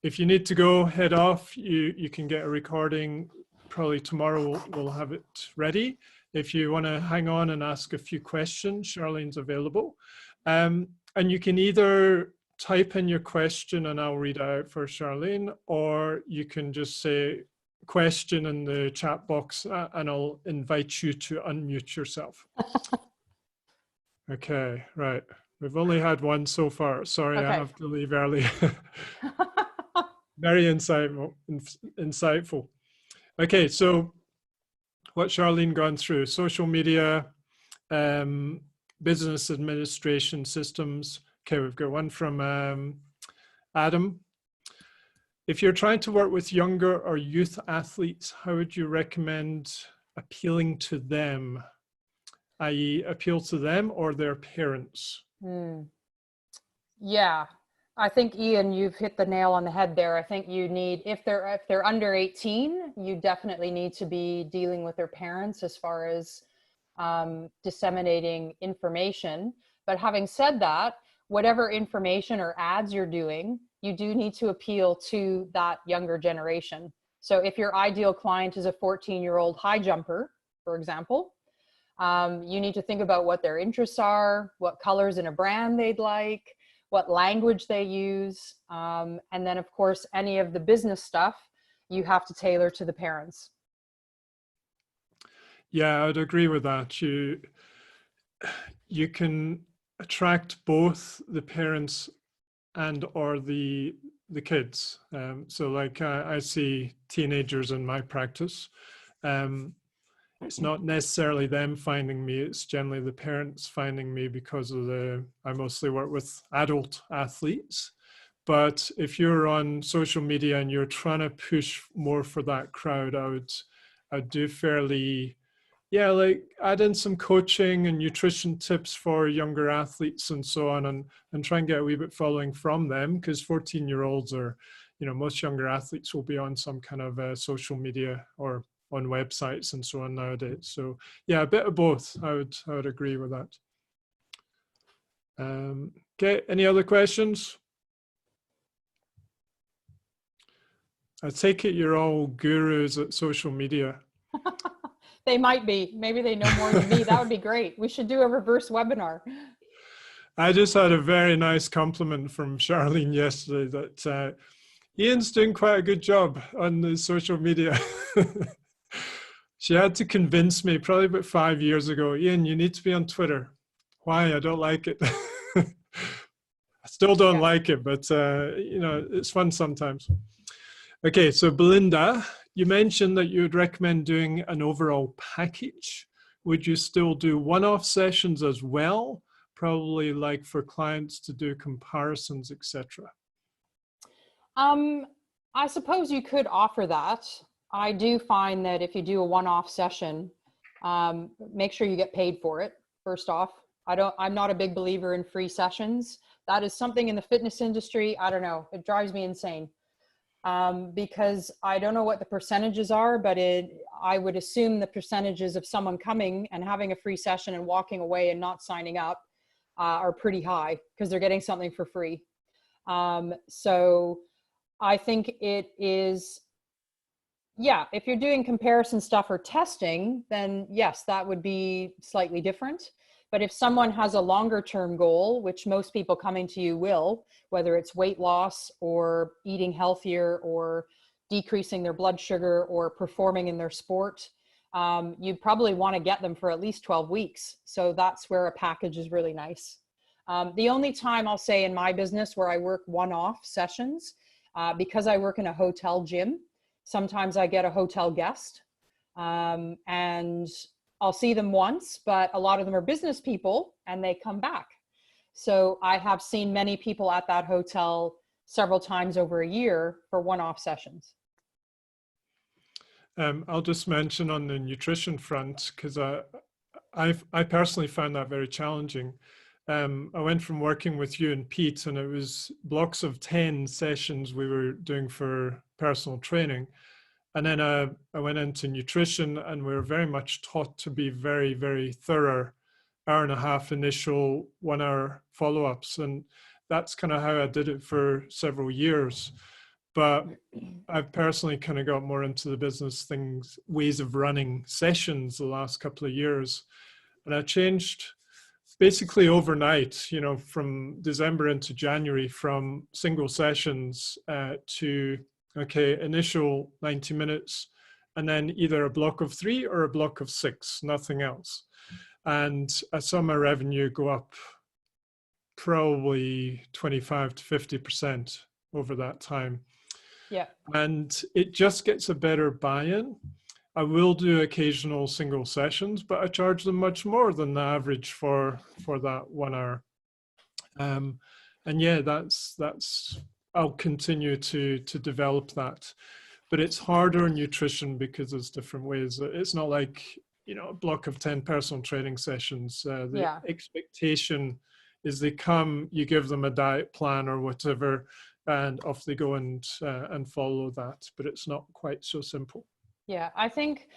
if you need to go, head off, you can get a recording. Probably tomorrow we'll have it ready. If you want to hang on and ask a few questions, Charlene's available. And you can either type in your question and I'll read it out for Charlene, or you can just say question in the chat box and I'll invite you to unmute yourself. Okay, right. We've only had one so far. Sorry, okay. I have to leave early. Very insightful. Okay, so what Charlene gone through: social media, business administration systems. Okay, we've got one from Adam. If you're trying to work with younger or youth athletes, how would you recommend appealing to them, i.e. appeal to them or their parents? Yeah, I think Ian, you've hit the nail on the head there. I think you need, if they're under 18, you definitely need to be dealing with their parents as far as disseminating information. But having said that, whatever information or ads you're doing, you do need to appeal to that younger generation. So if your ideal client is a 14-year-old high jumper, for example, you need to think about what their interests are, what colors in a brand they'd like, what language they use. And then of course, any of the business stuff, you have to tailor to the parents. Yeah, I'd agree with that. you can attract both the parents and or the kids. So like I see teenagers in my practice. It's not necessarily them finding me, it's generally the parents finding me because of I mostly work with adult athletes. But if you're on social media and you're trying to push more for that crowd, I'd do fairly, yeah, like add in some coaching and nutrition tips for younger athletes and so on, and try and get a wee bit following from them, because 14-year-olds are, most younger athletes will be on some kind of social media or on websites and so on nowadays. So yeah, a bit of both. I would agree with that. Okay, any other questions? I take it you're all gurus at social media. They might be. Maybe they know more than me. That would be great. We should do a reverse webinar. I just had a very nice compliment from Charlene yesterday that Ian's doing quite a good job on the social media. She had to convince me probably about 5 years ago, Ian, you need to be on Twitter. Why? I don't like it. I still don't like it, but it's fun sometimes. Okay, so Belinda, you mentioned that you would recommend doing an overall package. Would you still do one-off sessions as well? Probably like for clients to do comparisons, etc. I suppose you could offer that. I do find that if you do a one-off session, make sure you get paid for it, first off. I'm not a big believer in free sessions. That is something in the fitness industry, I don't know, it drives me insane. Because I don't know what the percentages are, but I would assume the percentages of someone coming and having a free session and walking away and not signing up are pretty high because they're getting something for free. So I think it is, yeah, if you're doing comparison stuff or testing, then yes, that would be slightly different. But if someone has a longer term goal, which most people coming to you will, whether it's weight loss or eating healthier or decreasing their blood sugar or performing in their sport, you probably want to get them for at least 12 weeks. So that's where a package is really nice. The only time I'll say in my business where I work one-off sessions, because I work in a hotel gym, sometimes I get a hotel guest and I'll see them once, but a lot of them are business people and they come back. So I have seen many people at that hotel several times over a year for one-off sessions. I'll just mention on the nutrition front, because I personally found that very challenging. I went from working with you and Pete, and it was blocks of 10 sessions we were doing for personal training. And then I went into nutrition, and we were very much taught to be very, very thorough, hour-and-a-half initial 1-hour follow-ups. And that's kind of how I did it for several years. But I've personally kind of got more into the business ways of running sessions the last couple of years. And I changed basically overnight, from December into January, from single sessions to, okay, initial 90 minutes, and then either a block of 3 or a block of 6, nothing else. And I saw my revenue go up probably 25 to 50% over that time. Yeah. And it just gets a better buy-in. I will do occasional single sessions, but I charge them much more than the average for that 1 hour. And yeah, that's I'll continue to develop that. But it's harder in nutrition because there's different ways. It's not like, a block of 10 personal training sessions. The expectation is they come, you give them a diet plan or whatever, and off they go and follow that. But it's not quite so simple. Yeah, I think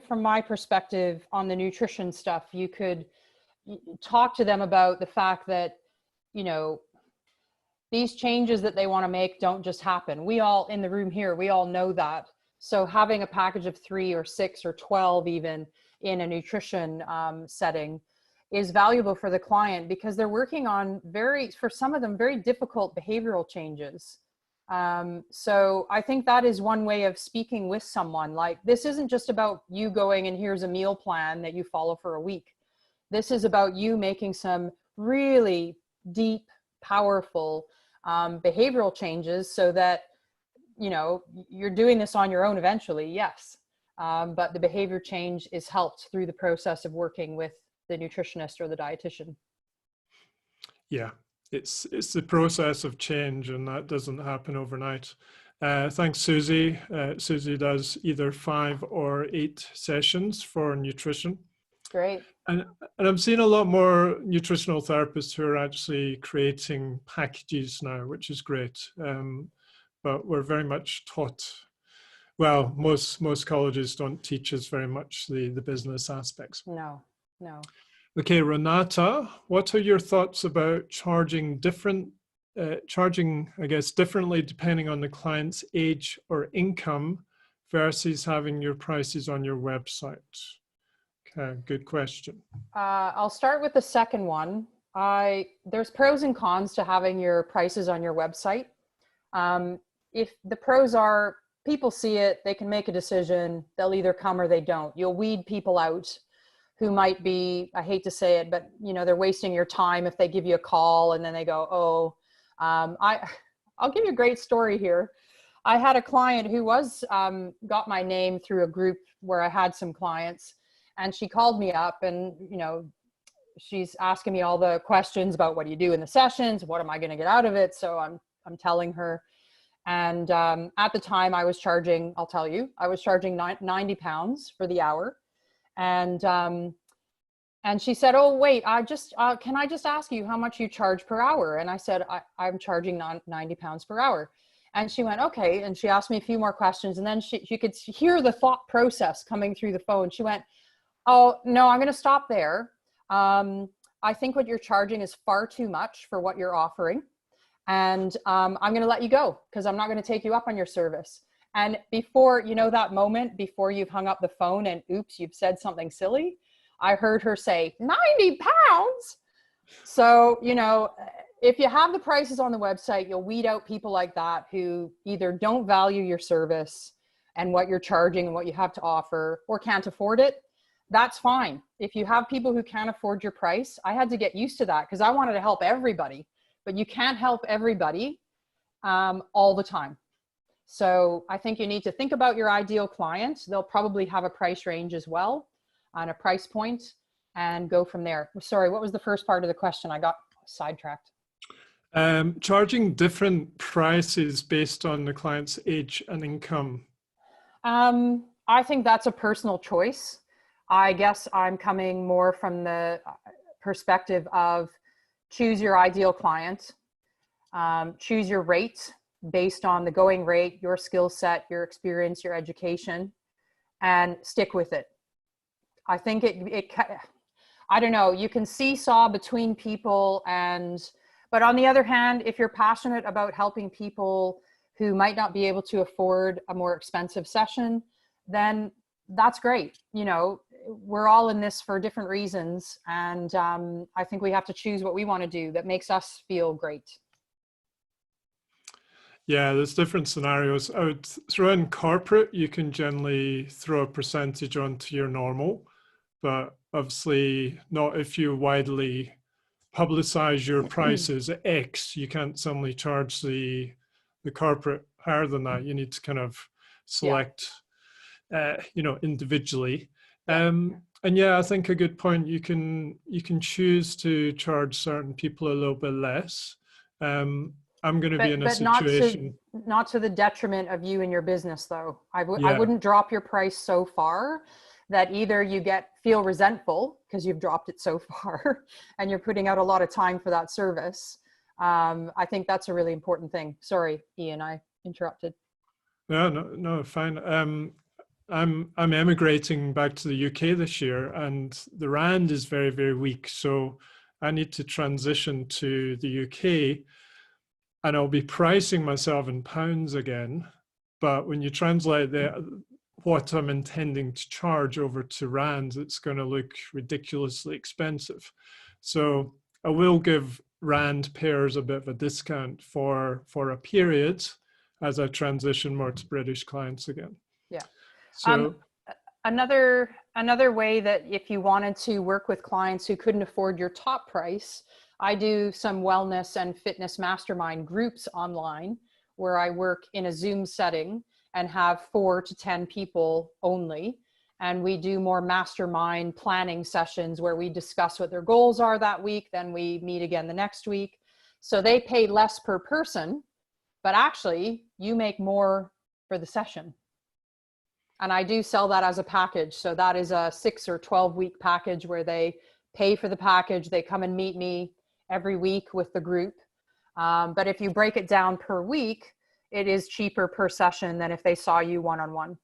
from my perspective on the nutrition stuff, you could talk to them about the fact that, these changes that they want to make don't just happen. We all in the room here, we all know that. So having a package of 3 or 6 or 12 even in a nutrition setting is valuable for the client because they're working on for some of them, very difficult behavioral changes. So I think that is one way of speaking with someone. Like, this isn't just about you going and here's a meal plan that you follow for a week. This is about you making some really deep, powerful behavioral changes so that, you know, you're doing this on your own eventually, yes. But the behavior change is helped through the process of working with the nutritionist or the dietitian. Yeah, it's the process of change, and that doesn't happen overnight. Thanks, Susie. Susie does either 5 or 8 sessions for nutrition. Great. And I'm seeing a lot more nutritional therapists who are actually creating packages now, which is great. But we're very much taught, well, most colleges don't teach us very much the business aspects. No, no. Okay, Renata, what are your thoughts about charging, I guess, differently depending on the client's age or income versus having your prices on your website? Okay, good question. I'll start with the second one. There's pros and cons to having your prices on your website. If the pros are, people see it, they can make a decision, they'll either come or they don't. You'll weed people out who might be, I hate to say it, but you know, they're wasting your time if they give you a call and then they go, oh, I'll give you a great story here. I had a client who was, got my name through a group where I had some clients, and she called me up and, you know, she's asking me all the questions about what do you do in the sessions? What am I going to get out of it? So I'm telling her. And at the time I was charging, I'll tell you, I was charging 90 pounds for the hour. And she said, oh, wait, can I just ask you how much you charge per hour? And I said, I'm charging 90 pounds per hour. And she went, okay. And she asked me a few more questions. And then she could hear the thought process coming through the phone. She went, oh, no, I'm going to stop there. I think what you're charging is far too much for what you're offering. And I'm going to let you go because I'm not going to take you up on your service. And before, you know, that moment before you've hung up the phone and oops, you've said something silly, I heard her say 90 pounds. So, you know, if you have the prices on the website, you'll weed out people like that who either don't value your service and what you're charging and what you have to offer, or can't afford it. That's fine. If you have people who can't afford your price, I had to get used to that because I wanted to help everybody, but you can't help everybody all the time. So I think you need to think about your ideal client. They'll probably have a price range as well on a price point and go from there. Sorry, what was the first part of the question? I got sidetracked. Charging different prices based on the client's age and income. I think that's a personal choice. I guess I'm coming more from the perspective of choose your ideal client, choose your rate based on the going rate, your skill set, your experience, your education, and stick with it. I think I don't know, you can seesaw between people but on the other hand, if you're passionate about helping people who might not be able to afford a more expensive session, then that's great. You know, we're all in this for different reasons. And I think we have to choose what we want to do that makes us feel great. Yeah, there's different scenarios. I would throw in corporate. You can generally throw a percentage onto your normal, but obviously not if you widely publicize your prices at X. You can't suddenly charge the corporate higher than that. You need to kind of select, you know, individually. And yeah, I think a good point. You can choose to charge certain people a little bit less. I'm going to be in a situation. Not to the detriment of you and your business, though. I wouldn't drop your price so far that either you feel resentful because you've dropped it so far and you're putting out a lot of time for that service. I think that's a really important thing. Sorry, Ian, I interrupted. No, fine. I'm emigrating back to the UK this year, and the rand is very, very weak. So I need to transition to the UK, and I'll be pricing myself in pounds again. But when you translate what I'm intending to charge over to rands, it's going to look ridiculously expensive. So I will give rand pairs a bit of a discount for a period as I transition more to British clients again. Yeah. So Another way that if you wanted to work with clients who couldn't afford your top price, I do some wellness and fitness mastermind groups online where I work in a Zoom setting and have 4 to 10 people only. And we do more mastermind planning sessions where we discuss what their goals are that week. Then we meet again the next week. So they pay less per person, but actually you make more for the session. And I do sell that as a package. So that is a 6 or 12 week package where they pay for the package. They come and meet me every week with the group. But if you break it down per week, it is cheaper per session than if they saw you one-on-one.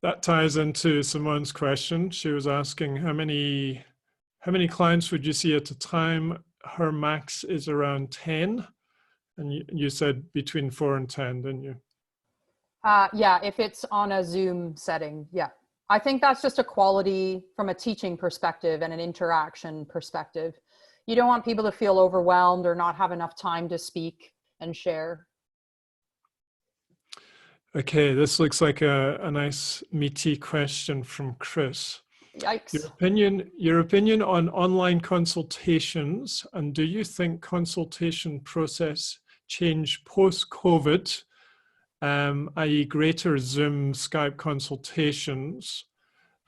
That ties into Simone's question. She was asking how many clients would you see at a time? Her max is around 10. And you said between 4 and 10, didn't you? Yeah, if it's on a Zoom setting, yeah. I think that's just a quality from a teaching perspective and an interaction perspective. You don't want people to feel overwhelmed or not have enough time to speak and share. Okay, this looks like a nice meaty question from Chris. Yikes. Your opinion on online consultations, and do you think consultation process change post-COVID, i.e. greater Zoom, Skype consultations,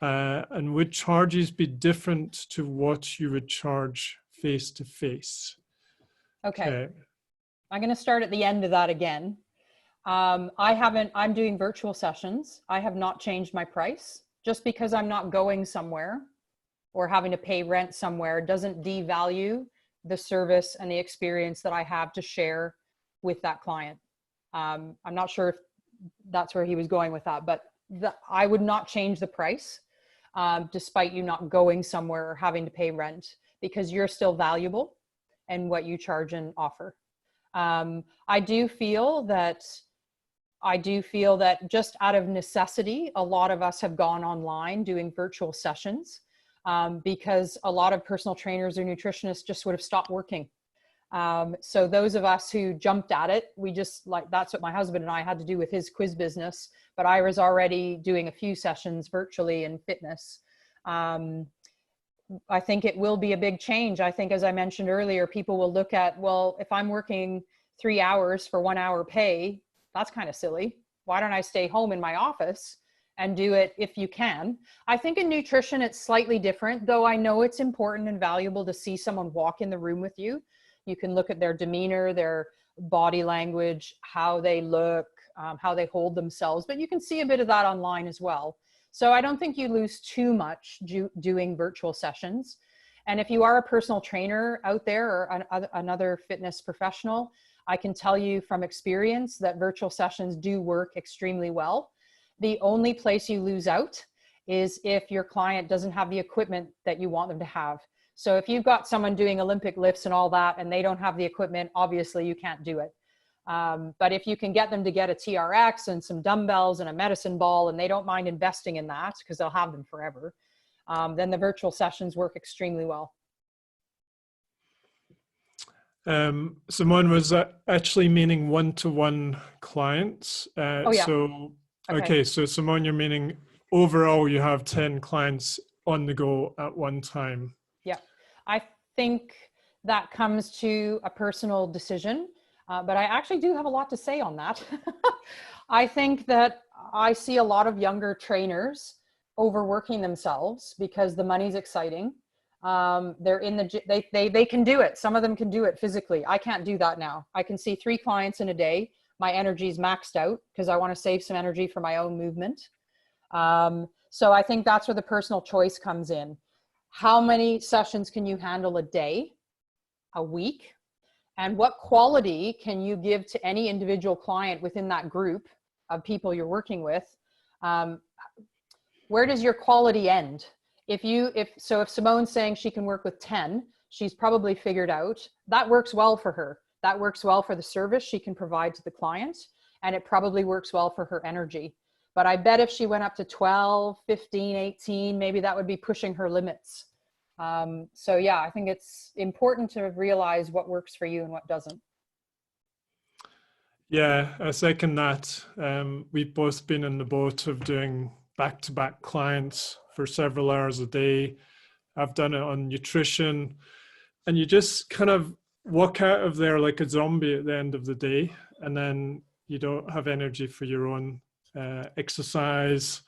and would charges be different to what you would charge face-to-face? Okay. I'm going to start at the end of that again. I'm doing virtual sessions. I have not changed my price. Just because I'm not going somewhere or having to pay rent somewhere doesn't devalue the service and the experience that I have to share with that client. I'm not sure if that's where he was going with that, but I would not change the price despite you not going somewhere or having to pay rent, because you're still valuable in what you charge and offer. I do feel that just out of necessity, a lot of us have gone online doing virtual sessions because a lot of personal trainers or nutritionists just would have stopped working. So those of us who jumped at it, that's what my husband and I had to do with his quiz business, but I was already doing a few sessions virtually in fitness. I think it will be a big change. I think, as I mentioned earlier, people will look at, well, if I'm working 3 hours for 1 hour pay, that's kind of silly. Why don't I stay home in my office and do it if you can? I think in nutrition, it's slightly different, though I know it's important and valuable to see someone walk in the room with you. You can look at their demeanor, their body language, how they look, how they hold themselves, but you can see a bit of that online as well. So I don't think you lose too much doing virtual sessions. And if you are a personal trainer out there or another fitness professional, I can tell you from experience that virtual sessions do work extremely well. The only place you lose out is if your client doesn't have the equipment that you want them to have. So if you've got someone doing Olympic lifts and all that, and they don't have the equipment, obviously you can't do it. But if you can get them to get a TRX and some dumbbells and a medicine ball, and they don't mind investing in that because they'll have them forever, then the virtual sessions work extremely well. Simone, was that actually meaning one-to-one clients? Oh, yeah. So, okay, so Simone, you're meaning overall you have 10 clients on the go at one time. Yeah, I think that comes to a personal decision, but I actually do have a lot to say on that. I think that I see a lot of younger trainers overworking themselves because the money's exciting. They're in they can do it. Some of them can do it physically. I can't do that now. I can see 3 clients in a day. My energy's maxed out because I want to save some energy for my own movement. So I think that's where the personal choice comes in. How many sessions can you handle a day, a week? And what quality can you give to any individual client within that group of people you're working with? Where does your quality end? If Simone's saying she can work with 10, she's probably figured out that works well for her. That works well for the service she can provide to the client, and it probably works well for her energy. But I bet if she went up to 12, 15, 18, maybe that would be pushing her limits. So yeah, I think it's important to realize what works for you and what doesn't. Yeah, I second that. We've both been in the boat of doing back-to-back clients for several hours a day. I've done it on nutrition, and you just kind of walk out of there like a zombie at the end of the day, and then you don't have energy for your own exercise,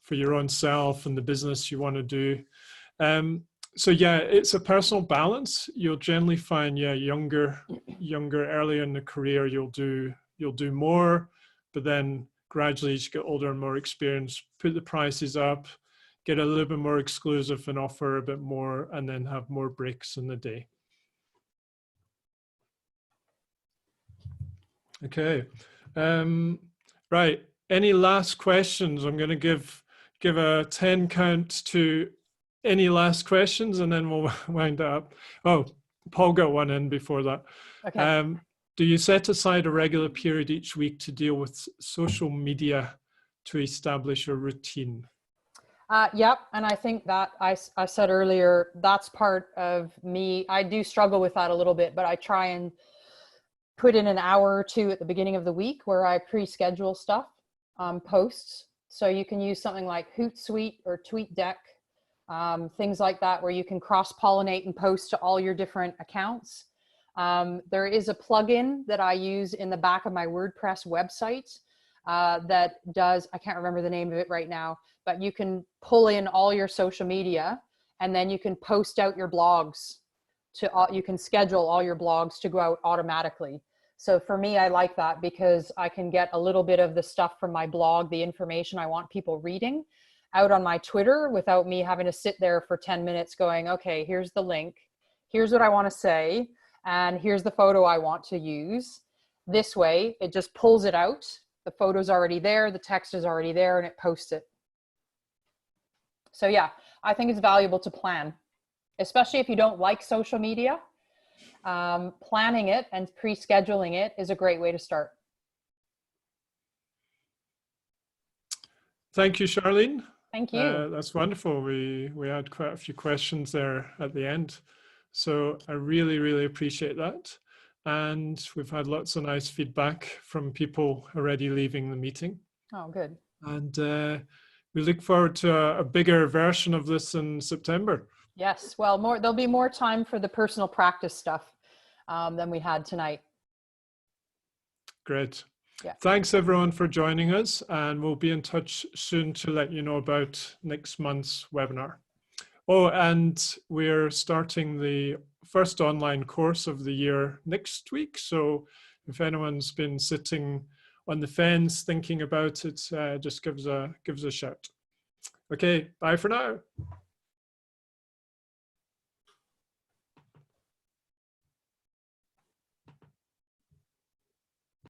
for your own self and the business you want to do. So yeah, it's a personal balance. You'll generally find, yeah, younger, earlier in the career, you'll do more, but then gradually as you get older and more experienced, put the prices up, get a little bit more exclusive and offer a bit more, and then have more breaks in the day. Okay, right. Any last questions? I'm going to give a 10 count to any last questions, and then we'll wind up. Oh, Paul got one in before that. Okay. Do you set aside a regular period each week to deal with social media to establish a routine? Yep, and I think that I said earlier, that's part of me. I do struggle with that a little bit, but I try and put in an hour or two at the beginning of the week where I pre-schedule stuff, posts. So you can use something like Hootsuite or TweetDeck, things like that, where you can cross-pollinate and post to all your different accounts. There is a plugin that I use in the back of my WordPress website that does, I can't remember the name of it right now, but you can pull in all your social media, and then you can post out your blogs you can schedule all your blogs to go out automatically. So for me, I like that because I can get a little bit of the stuff from my blog, the information I want people reading, out on my Twitter without me having to sit there for 10 minutes going, okay, here's the link, here's what I want to say, and here's the photo I want to use. This way, it just pulls it out. The photo's already there, the text is already there, and it posts it. So yeah, I think it's valuable to plan, especially if you don't like social media. Planning it and pre-scheduling it is a great way to start. Thank you, Charlene. Thank you. That's wonderful. We had quite a few questions there at the end. So I really, really appreciate that. And we've had lots of nice feedback from people already leaving the meeting. Oh, good. And we look forward to a bigger version of this in September. Yes, well, there'll be more time for the personal practice stuff than we had tonight. Great. Yeah. Thanks everyone for joining us, and we'll be in touch soon to let you know about next month's webinar. Oh, and we're starting the first online course of the year next week. So if anyone's been sitting on the fence thinking about it, just give us a shout. Okay, bye for now.